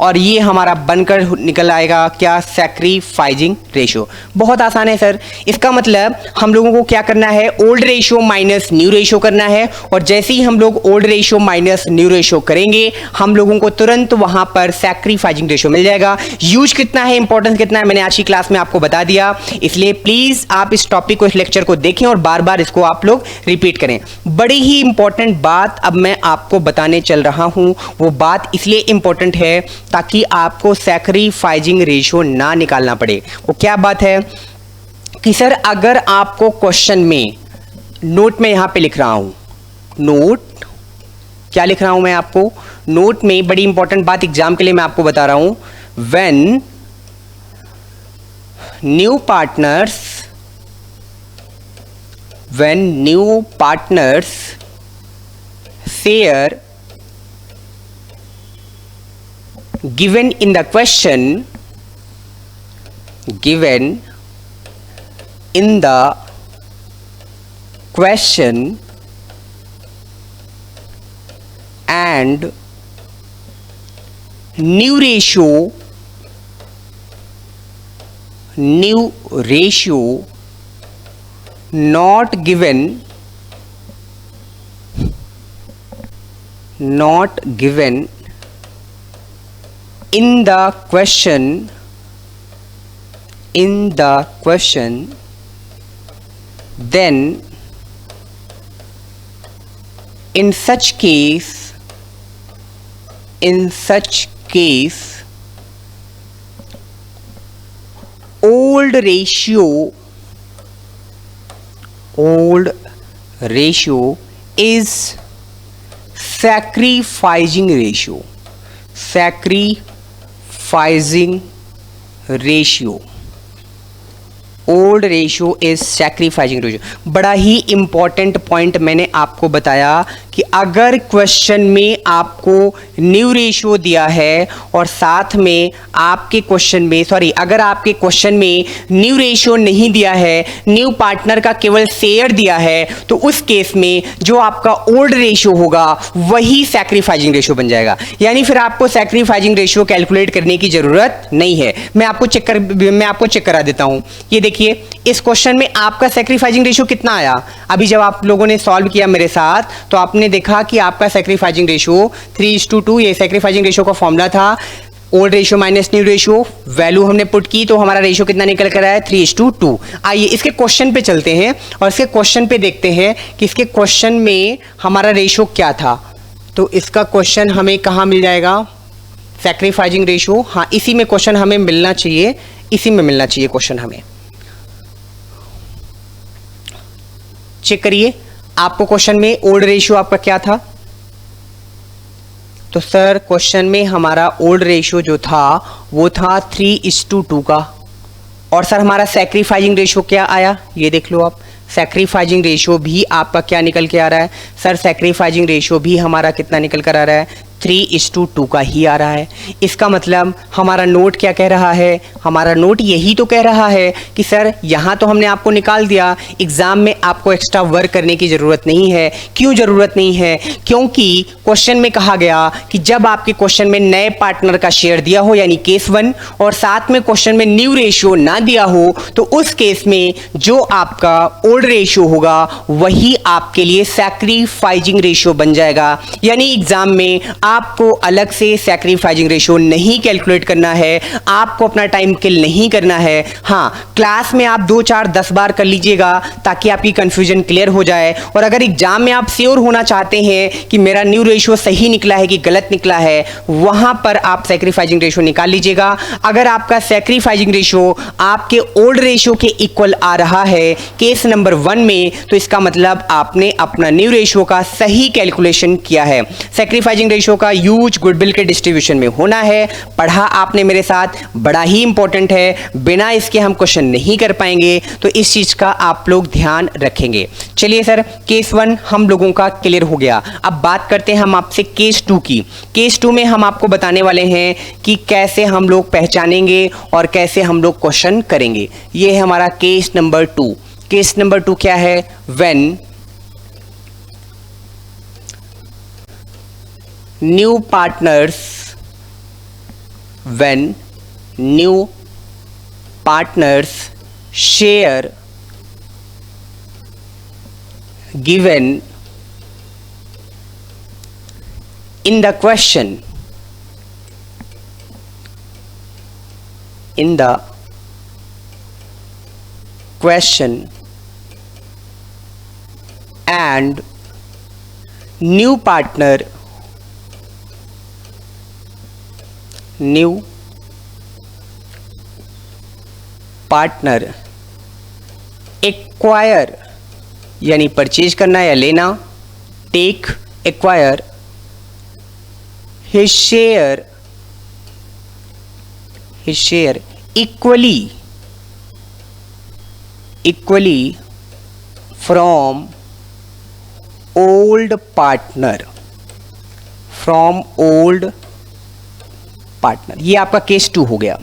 और ये हमारा बनकर निकल आएगा क्या सैक्रिफाइजिंग रेशियो। बहुत आसान है सर, इसका मतलब हम लोगों को क्या करना है old ratio minus new ratio करना है। और जैसे ही हम लोग old ratio minus new ratio करेंगे हम लोगों को तुरंत वहां पर सैक्रिफाइजिंग रेशियो मिल जाएगा। यूज कितना है, इंपॉर्टेंस कितना है, मैंने आज की क्लास में आपको बता दिया। इसलिए प्लीज आप इस टॉपिक को, इस लेक्चर को देखें और बार बार इसको आप लोग रिपीट करें। बड़ी ही इंपॉर्टेंट बात अब मैं आपको बताने चल रहा हूं, वो बात इसलिए इंपॉर्टेंट है ताकि आपको सैक्रिफाइजिंग रेशियो ना निकालना पड़े। वो क्या बात है कि सर अगर आपको क्वेश्चन में, नोट में यहां पे लिख रहा हूं, नोट क्या लिख रहा हूं मैं आपको, नोट में बड़ी इंपॉर्टेंट बात एग्जाम के लिए मैं आपको बता रहा हूं, when new partners share given in the question, and new ratio not given in the question, then in such case old ratio is sacrificing ratio, old ratio is sacrificing ratio. बड़ा ही इंपॉर्टेंट पॉइंट मैंने आपको बताया कि अगर क्वेश्चन में आपको न्यू रेशियो दिया है और साथ में आपके क्वेश्चन में, अगर आपके क्वेश्चन में न्यू रेशियो नहीं दिया है, न्यू पार्टनर का केवल शेयर दिया है, तो उस केस में जो आपका ओल्ड रेशियो होगा वही सैक्रिफाइसिंग रेशियो बन जाएगा। यानी फिर आपको सैक्रिफाइसिंग रेशियो कैलकुलेट करने की जरूरत नहीं है। मैं आपको चेक करा देता हूं। ये देखिए इस क्वेश्चन में आपका सैक्रिफाइसिंग रेशियो कितना आया। अभी जब आप लोगों ने सॉल्व किया मेरे साथ तो आपने देखा कि आपका सैक्रिफाइसिंग रेशियो 3:2, ये सैक्रिफाइसिंग रेशियो का फॉर्मूला था, old ratio minus new ratio, value हमने पुट की तो हमारा रेशियो कितना निकल कर आया है 3:2। आइए इसके क्वेश्चन पे चलते हैं और इसके क्वेश्चन पे देखते हैं कि इसके क्वेश्चन में हमारा रेशियो क्या था। तो इसका क्वेश्चन हमें कहाँ मिल जाएगा, सैक्रिफाइसिंग रेशियो, हाँ इसी में क्वेश्चन हमें मिलना चाहिए, इसी में मिलना चाहिए क्वेश्चन हमें। चेक करिए आपको क्वेश्चन में ओल्ड रेशियो आपका क्या था। तो सर क्वेश्चन में हमारा ओल्ड रेशियो जो था वो था 3:2 का। और सर हमारा सैक्रिफाइसिंग रेशियो क्या आया, ये देख लो आप, सैक्रिफाइसिंग रेशियो भी आपका क्या निकल के आ रहा है, सर सैक्रिफाइसिंग रेशियो भी हमारा कितना निकल कर आ रहा है 3:2 का ही आ रहा है। इसका मतलब हमारा नोट क्या कह रहा है, हमारा नोट यही तो कह रहा है कि सर यहाँ तो हमने आपको निकाल दिया, एग्ज़ाम में आपको एक्स्ट्रा वर्क करने की ज़रूरत नहीं है। क्यों ज़रूरत नहीं है? क्योंकि क्वेश्चन में कहा गया कि जब आपके क्वेश्चन में नए पार्टनर का शेयर दिया हो यानी केस 1 और साथ में क्वेश्चन में न्यू रेशियो ना दिया हो तो उस केस में जो आपका ओल्ड रेशियो होगा वही आपके लिए सैक्रिफाइजिंग रेशियो बन जाएगा। यानी एग्ज़ाम में आपको अलग से सैक्रिफाइजिंग रेशियो नहीं कैलकुलेट करना है, आपको अपना टाइम किल नहीं करना है। हाँ, क्लास में आप 2 4 10 बार कर लीजिएगा ताकि आपकी कंफ्यूजन क्लियर हो जाए। और अगर एग्जाम में आप श्योर होना चाहते हैं कि मेरा न्यू रेशियो सही निकला है कि गलत निकला है, वहां पर आप सैक्रिफाइजिंग रेशियो निकाल लीजिएगा। अगर आपका सैक्रिफाइजिंग रेशियो आपके ओल्ड रेशियो के इक्वल आ रहा है केस नंबर 1 में, तो इसका मतलब आपने अपना न्यू रेशियो का सही कैलकुलेशन किया है। सैक्रिफाइजिंग रेशियो का यूज गुडविल के डिस्ट्रीब्यूशन में होना है। पढ़ा आपने मेरे साथ, बड़ा ही इंपॉर्टेंट है, बिना इसके हम क्वेश्चन नहीं कर पाएंगे, तो इस चीज का आप लोग ध्यान रखेंगे। चलिए सर, केस 1 हम लोगों का क्लियर हो गया। अब बात करते हैं हम आपसे केस 2 की। केस 2 में हम आपको बताने वाले हैं कि कैसे हम लोग पहचानेंगे और कैसे हम लोग क्वेश्चन करेंगे। ये है हमारा केस नंबर 2। केस नंबर 2 क्या है? When new partners share given in the question and new partner acquire यानी परचेज करना या लेना, take acquire his share equally from old partner ये आपका केस 2 हो गया।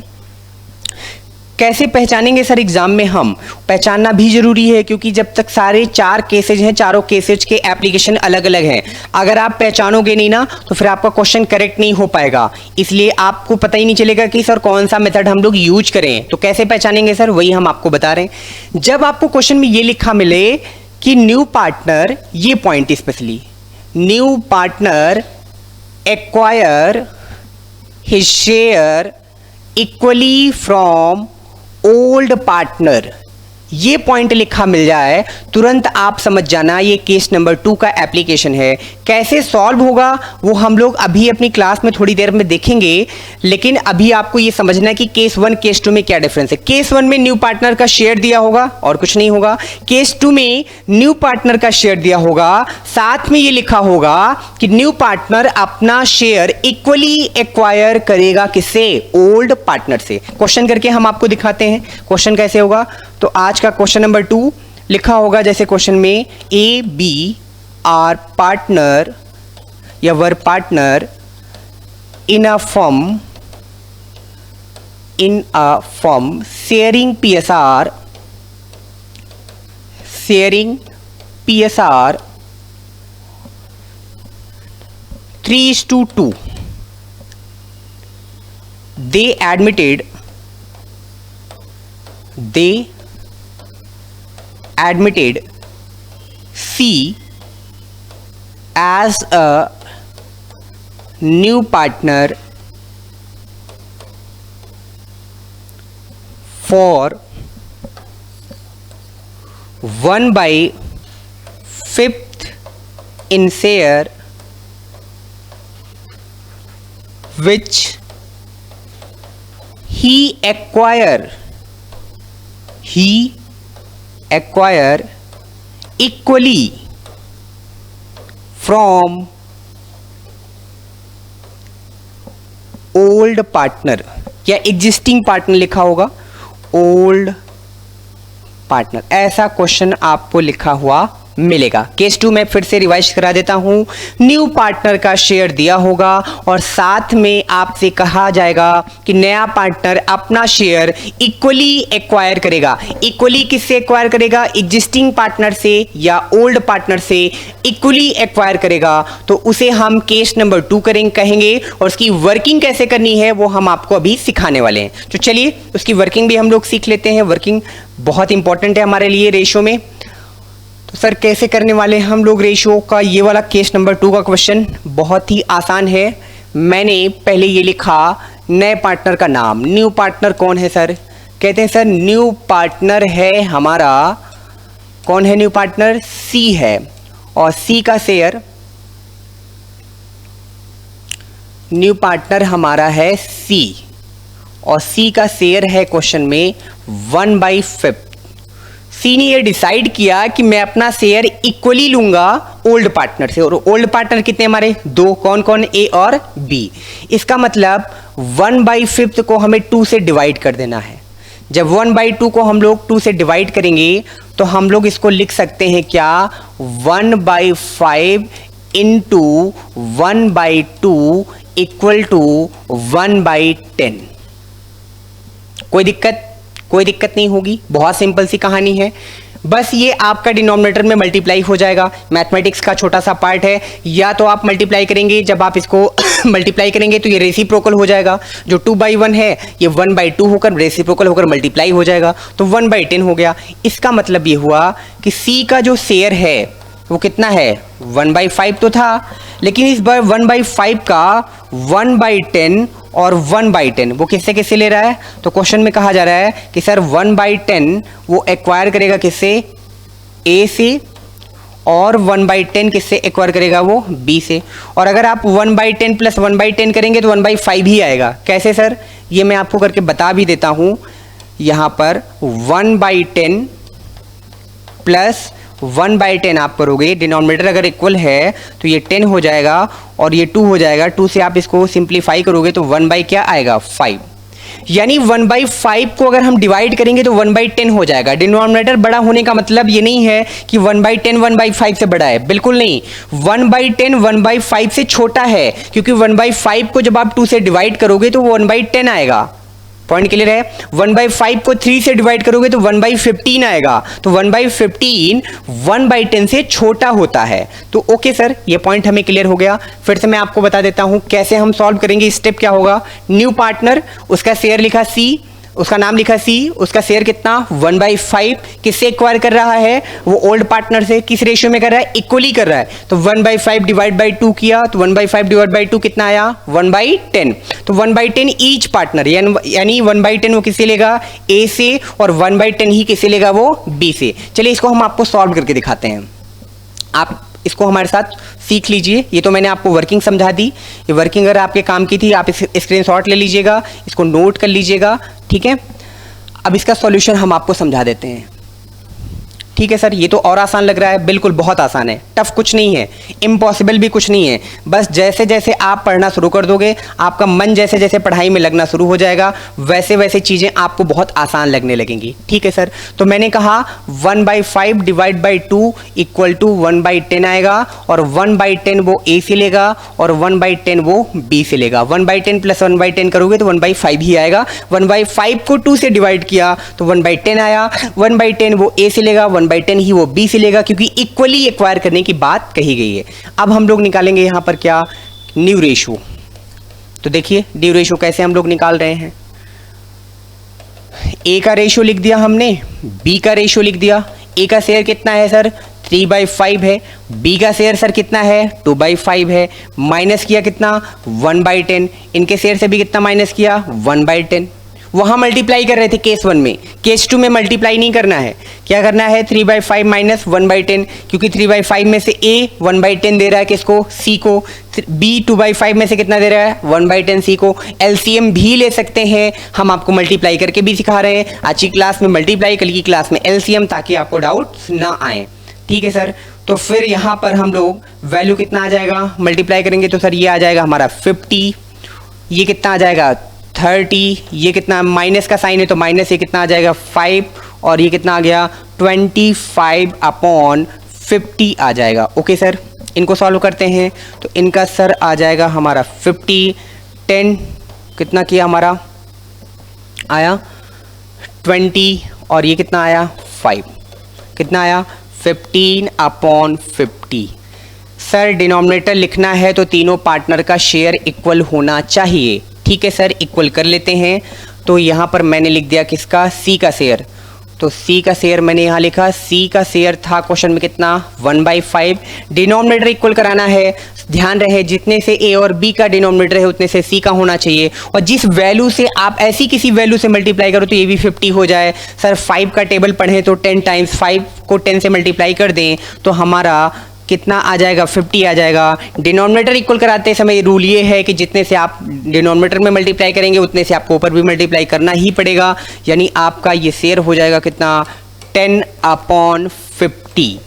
कैसे पहचानेंगे सर एग्जाम में? हम पहचानना भी जरूरी है क्योंकि जब तक सारे 4 केसेज हैं, चारों केसेज के एप्लीकेशन अलग अलग हैं। अगर आप पहचानोगे नहीं ना तो फिर आपका क्वेश्चन करेक्ट नहीं हो पाएगा, इसलिए आपको पता ही नहीं चलेगा कि सर कौन सा मेथड हम लोग यूज करें। तो कैसे पहचानेंगे सर, वही हम आपको बता रहे हैं। जब आपको क्वेश्चन में ये लिखा मिले कि न्यू पार्टनर, ये point specially, new partner acquire his share equally from old partner, ये पॉइंट लिखा मिल जाए तुरंत आप समझ जाना ये केस नंबर 2 का एप्लीकेशन है। कैसे सॉल्व होगा वो हम लोग अभी अपनी क्लास में थोड़ी देर में देखेंगे, लेकिन अभी आपको ये समझना है कि केस 1 केस 2 में क्या डिफरेंस है। केस 1 में न्यू पार्टनर का शेयर दिया होगा और कुछ नहीं होगा। केस 2 में न्यू पार्टनर का शेयर दिया होगा, साथ में ये लिखा होगा कि न्यू पार्टनर अपना शेयर इक्वली एक्वायर करेगा किससे? ओल्ड पार्टनर से। क्वेश्चन करके हम आपको दिखाते हैं क्वेश्चन कैसे होगा। तो आज का क्वेश्चन नंबर 2 लिखा होगा जैसे क्वेश्चन में, ए बी आर पार्टनर या were partner in a firm sharing PSR 3:2. They admitted C as a new partner for 1/5 in share which he acquire equally from old partner या एग्जिस्टिंग पार्टनर लिखा होगा, ओल्ड पार्टनर, ऐसा क्वेश्चन आपको लिखा हुआ मिलेगा। केस 2 में फिर से रिवाइज करा देता हूं, न्यू पार्टनर का शेयर दिया होगा और साथ में आपसे कहा जाएगा कि नया पार्टनर अपना शेयर इक्वली एक्वायर करेगा। इक्वली किससे एक्वायर करेगा? एग्जिस्टिंग पार्टनर से या ओल्ड पार्टनर से इक्वली एक्वायर करेगा, तो उसे हम केस नंबर 2 कहेंगे और उसकी वर्किंग कैसे करनी है वो हम आपको अभी सिखाने वाले हैं। तो चलिए उसकी वर्किंग भी हम लोग सीख लेते हैं। वर्किंग बहुत इंपॉर्टेंट है हमारे लिए रेशियो में। तो सर कैसे करने वाले हैं हम लोग रेशियो का? ये वाला केस नंबर 2 का क्वेश्चन बहुत ही आसान है। मैंने पहले ये लिखा नए पार्टनर का नाम। न्यू पार्टनर कौन है सर? कहते हैं सर न्यू पार्टनर है हमारा, कौन है न्यू पार्टनर? सी है, और सी का शेयर, न्यू पार्टनर हमारा है सी और सी का शेयर है क्वेश्चन में 1/5। सी ने ये डिसाइड किया कि मैं अपना शेयर इक्वली लूंगा ओल्ड पार्टनर से, और ओल्ड पार्टनर कितने हमारे? 2। कौन कौन? ए और बी। इसका मतलब 1/5 को हमें 2 से डिवाइड कर देना है। जब 1/2 को हम लोग 2 से डिवाइड करेंगे तो हम लोग इसको लिख सकते हैं क्या? 1/5 इंटू 1/2 इक्वल टू 1/10। कोई दिक्कत नहीं होगी, बहुत सिंपल सी कहानी है। बस ये आपका डिनोमिनेटर में मल्टीप्लाई हो जाएगा। मैथमेटिक्स का छोटा सा पार्ट है, या तो आप मल्टीप्लाई करेंगे, जब आप इसको मल्टीप्लाई करेंगे तो ये रेसिप्रोकल हो जाएगा। जो 2/1 है ये 1/2 होकर रेसिप्रोकल होकर मल्टीप्लाई हो जाएगा, तो 1/10 हो गया। इसका मतलब ये हुआ कि सी का जो शेयर है वो कितना है? 1/5 तो था, लेकिन इस बार 1/5 का 1/10 और 1/10 वो किससे किससे ले रहा है? तो क्वेश्चन में कहा जा रहा है कि सर 1/10 वो एक्वायर करेगा किससे? ए से, और 1/10 किससे एक्वायर करेगा? वो बी से। और अगर आप 1/10 प्लस 1/10 करेंगे तो 1/5 ही आएगा। कैसे सर? ये मैं आपको करके बता भी देता हूं। यहां पर 1/10 प्लस 1/10 आप करोगे, डिनोमिनेटर अगर इक्वल है तो ये 10 हो जाएगा और ये 2 हो जाएगा। 2 से आप इसको सिंप्लीफाई करोगे तो 1 क्या आएगा? 5। यानी 1/5 को अगर हम डिवाइड करेंगे तो 1/10 हो जाएगा। डिनोमिनेटर बड़ा होने का मतलब ये नहीं है कि 1/10 1/5 से बड़ा है, बिल्कुल नहीं। 1/10 1/5 से छोटा है, क्योंकि 1/5 को जब आप 2 से डिवाइड करोगे तो वो 1/10 आएगा। पॉइंट क्लियर है? 1/5 को 3 से डिवाइड करोगे तो 1/15 आएगा। तो 1/15 1/10 से छोटा होता है। तो ओके सर, ये पॉइंट हमें क्लियर हो गया। फिर से मैं आपको बता देता हूं कैसे हम सॉल्व करेंगे। स्टेप क्या होगा? न्यू पार्टनर, उसका शेयर लिखा सी, उसका नाम लिखा सी, उसका शेयर कितना? 1/5। किससे एक्वायर कर रहा है? वो ओल्ड पार्टनर से। किस रेशियो में कर रहा है? इक्वली कर रहा है। तो 1/5 डिवाइड बाई 2 किया तो 1/5 डिवाइड बाई 2 कितना आया? 1/10। तो 1/10 ईच पार्टनर, यानी 1/10 वो किससे लेगा? ए से, और 1/10 ही किससे लेगा? वो बी से। चलिए इसको हम आपको सॉल्व करके दिखाते हैं। आप इसको हमारे साथ सीख लीजिए। ये तो मैंने आपको वर्किंग समझा दी। ये वर्किंग अगर आपके काम की थी, आप इस स्क्रीनशॉट ले लीजिएगा, इसको नोट कर लीजिएगा, ठीक है। अब इसका सॉल्यूशन हम आपको समझा देते हैं। ठीक है सर, ये तो और आसान लग रहा है। बिल्कुल बहुत आसान है, टफ कुछ नहीं है, इम्पॉसिबल भी कुछ नहीं है। बस जैसे जैसे आप पढ़ना शुरू कर दोगे, आपका मन जैसे जैसे पढ़ाई में लगना शुरू हो जाएगा, वैसे वैसे चीज़ें आपको बहुत आसान लगने लगेंगी। ठीक है सर, तो मैंने कहा 1/5 डिवाइड बाई 2 इक्वल टू 1/10 आएगा, और 1/10 वो ए से लेगा और 1/10 वो बी से लेगा। 1/10 प्लस 1/10 करोगे तो 1/5 ही आएगा। 1/5 को 2 से डिवाइड किया तो 1/10 आया। 1/10 वो ए से लेगा, 1/10 ही वो बी से लेगा, क्योंकि इक्वली एक्वायर करने की बात कही गई है। अब हम लोग निकालेंगे यहां पर क्या? New ratio. तो देखिए न्यू रेशियो कैसे हम लोग निकाल रहे हैं। ए का रेशियो लिख दिया हमने, बी का रेशियो लिख दिया। ए का शेयर कितना है सर? 3/5 है। बी का शेयर सर कितना है? 2/5 है। माइनस किया कितना? 1/10। इनके शेयर से भी कितना माइनस किया? 1/10। वहां मल्टीप्लाई कर रहे थे केस 1 में, केस 2 में मल्टीप्लाई नहीं करना है। क्या करना है? 3/5 माइनस 1/10, क्योंकि 3/5 में से ए 1/10 दे रहा है किसको? सी को। बी 2/5 में से कितना दे रहा है? 1/10 सी को। एलसीएम भी ले सकते हैं, हम आपको मल्टीप्लाई करके भी सिखा रहे हैं। आज की क्लास में मल्टीप्लाई, कल की क्लास में एलसीएम, ताकि आपको डाउट ना आए। ठीक है सर, तो फिर यहां पर हम लोग वैल्यू कितना आ जाएगा? मल्टीप्लाई करेंगे तो सर ये आ जाएगा हमारा 50, ये कितना आ जाएगा? 30, ये कितना? माइनस का साइन है तो माइनस, ये कितना आ जाएगा? 5, और ये कितना आ गया? 25/50। 50 आ जाएगा। ओके सर, इनको सॉल्व करते हैं तो इनका सर आ जाएगा हमारा 50, 10 कितना किया हमारा आया 20 और ये कितना आया 5, कितना आया 15/50। सर डिनोमिनेटर लिखना है तो तीनों पार्टनर का शेयर इक्वल होना चाहिए। ठीक है सर, इक्वल कर लेते हैं। तो यहाँ पर मैंने लिख दिया किसका, सी का शेयर। तो सी का शेयर मैंने यहाँ लिखा, सी का शेयर था क्वेश्चन में कितना 1/5। डिनोमिनेटर इक्वल कराना है, ध्यान रहे जितने से ए और बी का डिनोमिनेटर है उतने से सी का होना चाहिए। और जिस वैल्यू से आप ऐसी किसी वैल्यू से मल्टीप्लाई करो तो ये भी 50 हो जाए। सर 5 का टेबल पढ़ें तो 10 टाइम्स 5 को 10 से मल्टीप्लाई कर दें तो हमारा कितना आ जाएगा 50 आ जाएगा। डिनोमिनेटर इक्वल कराते समय रूल ये है कि जितने से आप डिनोमिनेटर में मल्टीप्लाई करेंगे उतने से आपको ऊपर भी मल्टीप्लाई करना ही पड़ेगा। यानी आपका ये शेयर हो जाएगा कितना 10/50।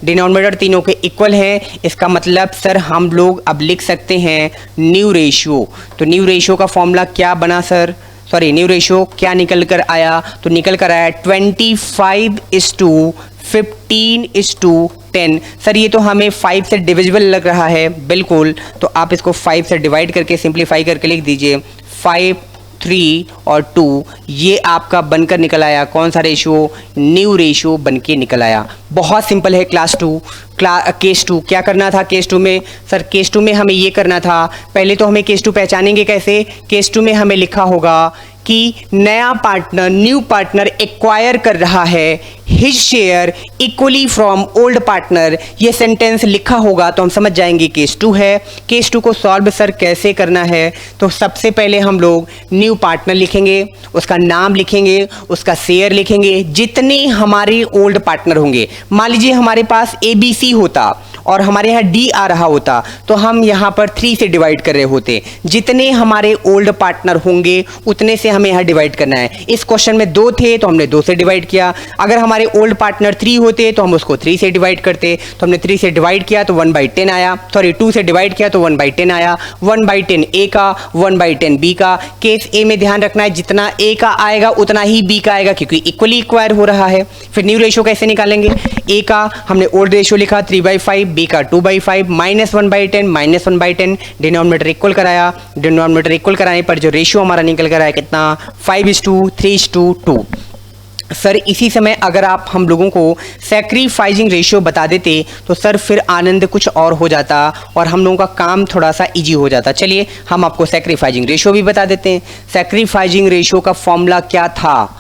डिनोमिनेटर तीनों के इक्वल है, इसका मतलब सर हम लोग अब लिख सकते हैं न्यू रेशियो। तो न्यू रेशियो का फॉर्मूला क्या बना सर, सॉरी न्यू रेशियो क्या निकल कर आया, तो निकल कर आया 25:15:10। सर ये तो हमें 5 से डिविजिबल लग रहा है, बिल्कुल। तो आप इसको 5 से डिवाइड करके सिंप्लीफाई करके लिख दीजिए 5, 3 और 2। ये आपका बनकर निकल आया कौन सा रेशियो, न्यू रेशियो बनके निकल आया। बहुत सिंपल है। केस 2 क्या करना था केस 2 में, सर केस 2 में हमें ये करना था, पहले तो हमें केस 2 पहचानेंगे कैसे। केस 2 में हमें लिखा होगा कि नया पार्टनर न्यू पार्टनर एक्वायर कर रहा है his share equally from old partner. ये सेंटेंस लिखा होगा तो हम समझ जाएंगे केस 2 है। केस 2 को सॉल्व सर कैसे करना है, तो सबसे पहले हम लोग न्यू पार्टनर लिखेंगे, उसका नाम लिखेंगे, उसका शेयर लिखेंगे, जितने हमारे ओल्ड पार्टनर होंगे। मान लीजिए हमारे पास ABC होता और हमारे यहाँ D आ रहा होता तो हम यहाँ पर 3 से डिवाइड कर रहे होते। जितने हमारे ओल्ड पार्टनर होंगे उतने से हमें यहाँ डिवाइड करना है। इस क्वेश्चन में 2 थे तो हमने 2 से डिवाइड किया। अगर हमारे ओल्ड पार्टनर 3 होते तो हम उसको 3 से डिवाइड करते, तो हमने 3 से डिवाइड किया तो 1/10 आया, सॉरी 2 से डिवाइड किया तो 1/10 आया। 1/10 A का, 1/10 B का। केस A में ध्यान रखना है जितना A का आएगा उतना ही B का आएगा क्योंकि इक्वली एक्वायर हो रहा है। फिर न्यू रेशियो कैसे निकालेंगे, A का हमने ओल्ड रेशियो लिखा 3/5, B का 2/5, -1/10 -1/10। डिनोमिनेटर इक्वल कराया, डिनोमिनेटर इक्वल कराने पर जो रेशियो हमारा निकल कर आया कितना 5:3:2। सर इसी समय अगर आप हम लोगों को सैक्रिफाइसिंग रेशियो बता देते तो सर फिर आनंद कुछ और हो जाता और हम लोगों का काम थोड़ा सा इजी हो जाता। चलिए हम आपको सैक्रिफाइसिंग रेशियो भी बता देते हैं। सैक्रिफाइसिंग रेशियो का फॉर्मूला क्या था,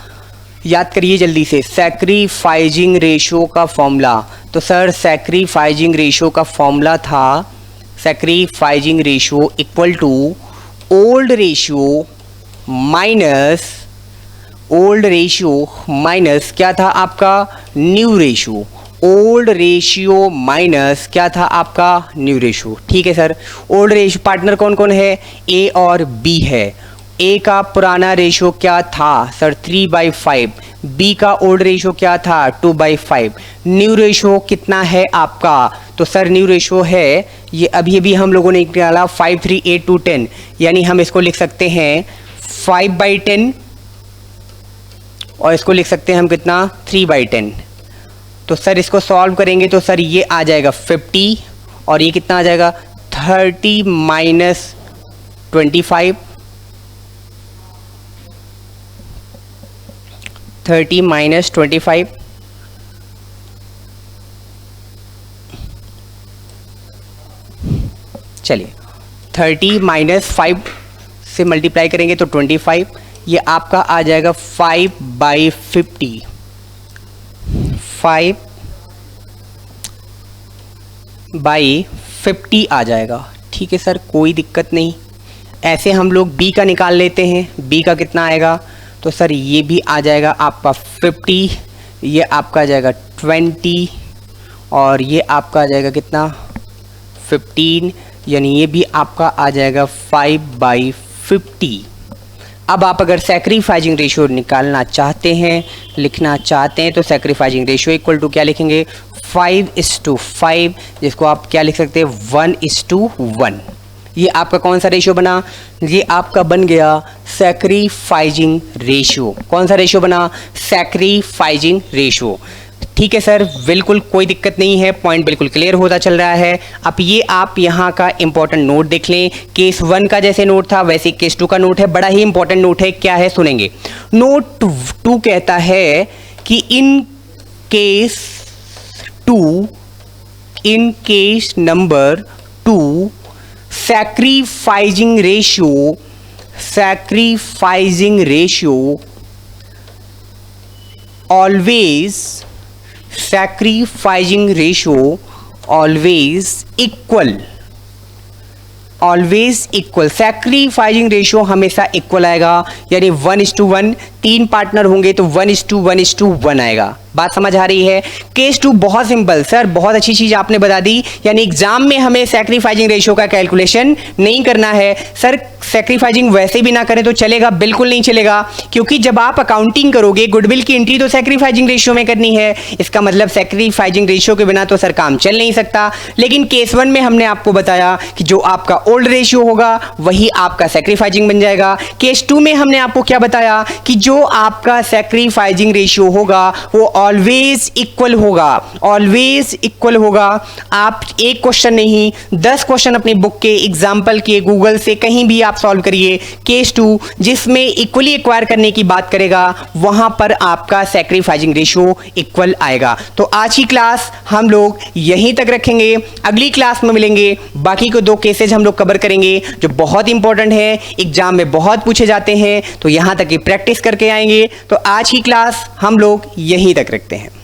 याद करिए जल्दी से। सैक्रिफाइसिंग रेशियो का फॉर्मूला, तो सर सैक्रिफाइसिंग रेशियो का फॉर्मूला था sacrificing ratio equal to old ratio minus क्या था आपका new ratio. Old ratio minus क्या था आपका न्यू रेशियो। ठीक है सर, ओल्ड रेशियो पार्टनर कौन कौन है, A और B है। A का पुराना रेशियो क्या था सर 3/5, B का ओल्ड रेशियो क्या था 2/5। न्यू रेशियो कितना है आपका, तो सर न्यू रेशियो है ये अभी हम लोगों ने निकाला 5:3:8:10, यानी हम इसको लिख सकते हैं 5/10 और इसको लिख सकते हैं हम कितना 3/10। तो सर इसको सॉल्व करेंगे तो सर ये आ जाएगा 50 और ये कितना आ जाएगा 30 - 25, 30 - 25। चलिए 30 - 5 से मल्टीप्लाई करेंगे तो 25, ये आपका आ जाएगा 5/50, 5/50 आ जाएगा। ठीक है सर, कोई दिक्कत नहीं। ऐसे हम लोग B का निकाल लेते हैं। B का कितना आएगा, तो सर ये भी आ जाएगा आपका 50, ये आपका आ जाएगा 20 और ये आपका आ जाएगा कितना 15, यानी ये भी आपका आ जाएगा 5/50। अब आप अगर सैक्रिफाइसिंग रेशियो निकालना चाहते हैं, लिखना चाहते हैं, तो सैक्रिफाइसिंग रेशियो इक्वल टू क्या लिखेंगे 5:5, जिसको आप क्या लिख सकते हैं 1:1। ये आपका कौन सा रेशियो बना, ये आपका बन गया सैक्रिफाइसिंग रेशियो। कौन सा रेशियो बना, सैक्रिफाइसिंग रेशियो। ठीक है सर, बिल्कुल कोई दिक्कत नहीं है, पॉइंट बिल्कुल क्लियर होता चल रहा है। अब ये आप यहाँ का इंपॉर्टेंट नोट देख लें, केस 1 का जैसे नोट था वैसे केस 2 का नोट है, बड़ा ही इंपॉर्टेंट नोट है। क्या है सुनेंगे। नोट 2 कहता है कि in case number 2 sacrificing ratio always equal। Sacrificing ratio हमेशा इक्वल आएगा, यानी 1:1। 3 पार्टनर होंगे तो 1:1 आएगा। बात समझ आ रही है। केस 2 बहुत सिंपल सर, बहुत अच्छी चीज आपने बता दी, यानी एग्जाम में हमें सैक्रिफाइसिंग रेशियो का कैलकुलेशन नहीं करना है। सर सैक्रिफाइसिंग वैसे भी ना करें तो चलेगा? बिल्कुल नहीं चलेगा, क्योंकि जब आप अकाउंटिंग करोगे गुडविल की एंट्री तो सैक्रिफाइसिंग रेशियो में करनी है। इसका मतलब सैक्रिफाइसिंग रेशियो के बिना तो सर काम चल नहीं सकता। लेकिन केस 1 में हमने आपको बताया कि जो आपका ओल्ड रेशियो होगा वही आपका सैक्रिफाइसिंग बन जाएगा। केस 2 में हमने आपको क्या बताया कि जो आपका सैक्रिफाइसिंग रेशियो होगा वो ऑलवेज इक्वल होगा। आप एक क्वेश्चन नहीं 10 क्वेश्चन अपनी बुक के, एग्जाम्पल के, गूगल से कहीं भी आप सॉल्व करिए। केस 2 जिसमें इक्वली एक्वायर करने की बात करेगा वहां पर आपका सैक्रिफाइसिंग रेशियो इक्वल आएगा। तो आज की क्लास हम लोग यहीं तक रखेंगे, अगली क्लास में मिलेंगे। बाकी को 2 केसेज हम लोग कवर करेंगे जो बहुत इंपॉर्टेंट है, एग्जाम में बहुत पूछे जाते हैं, तो यहां तक की प्रैक्टिस करके आएंगे। तो आज की क्लास हम लोग यहीं तक रखते हैं।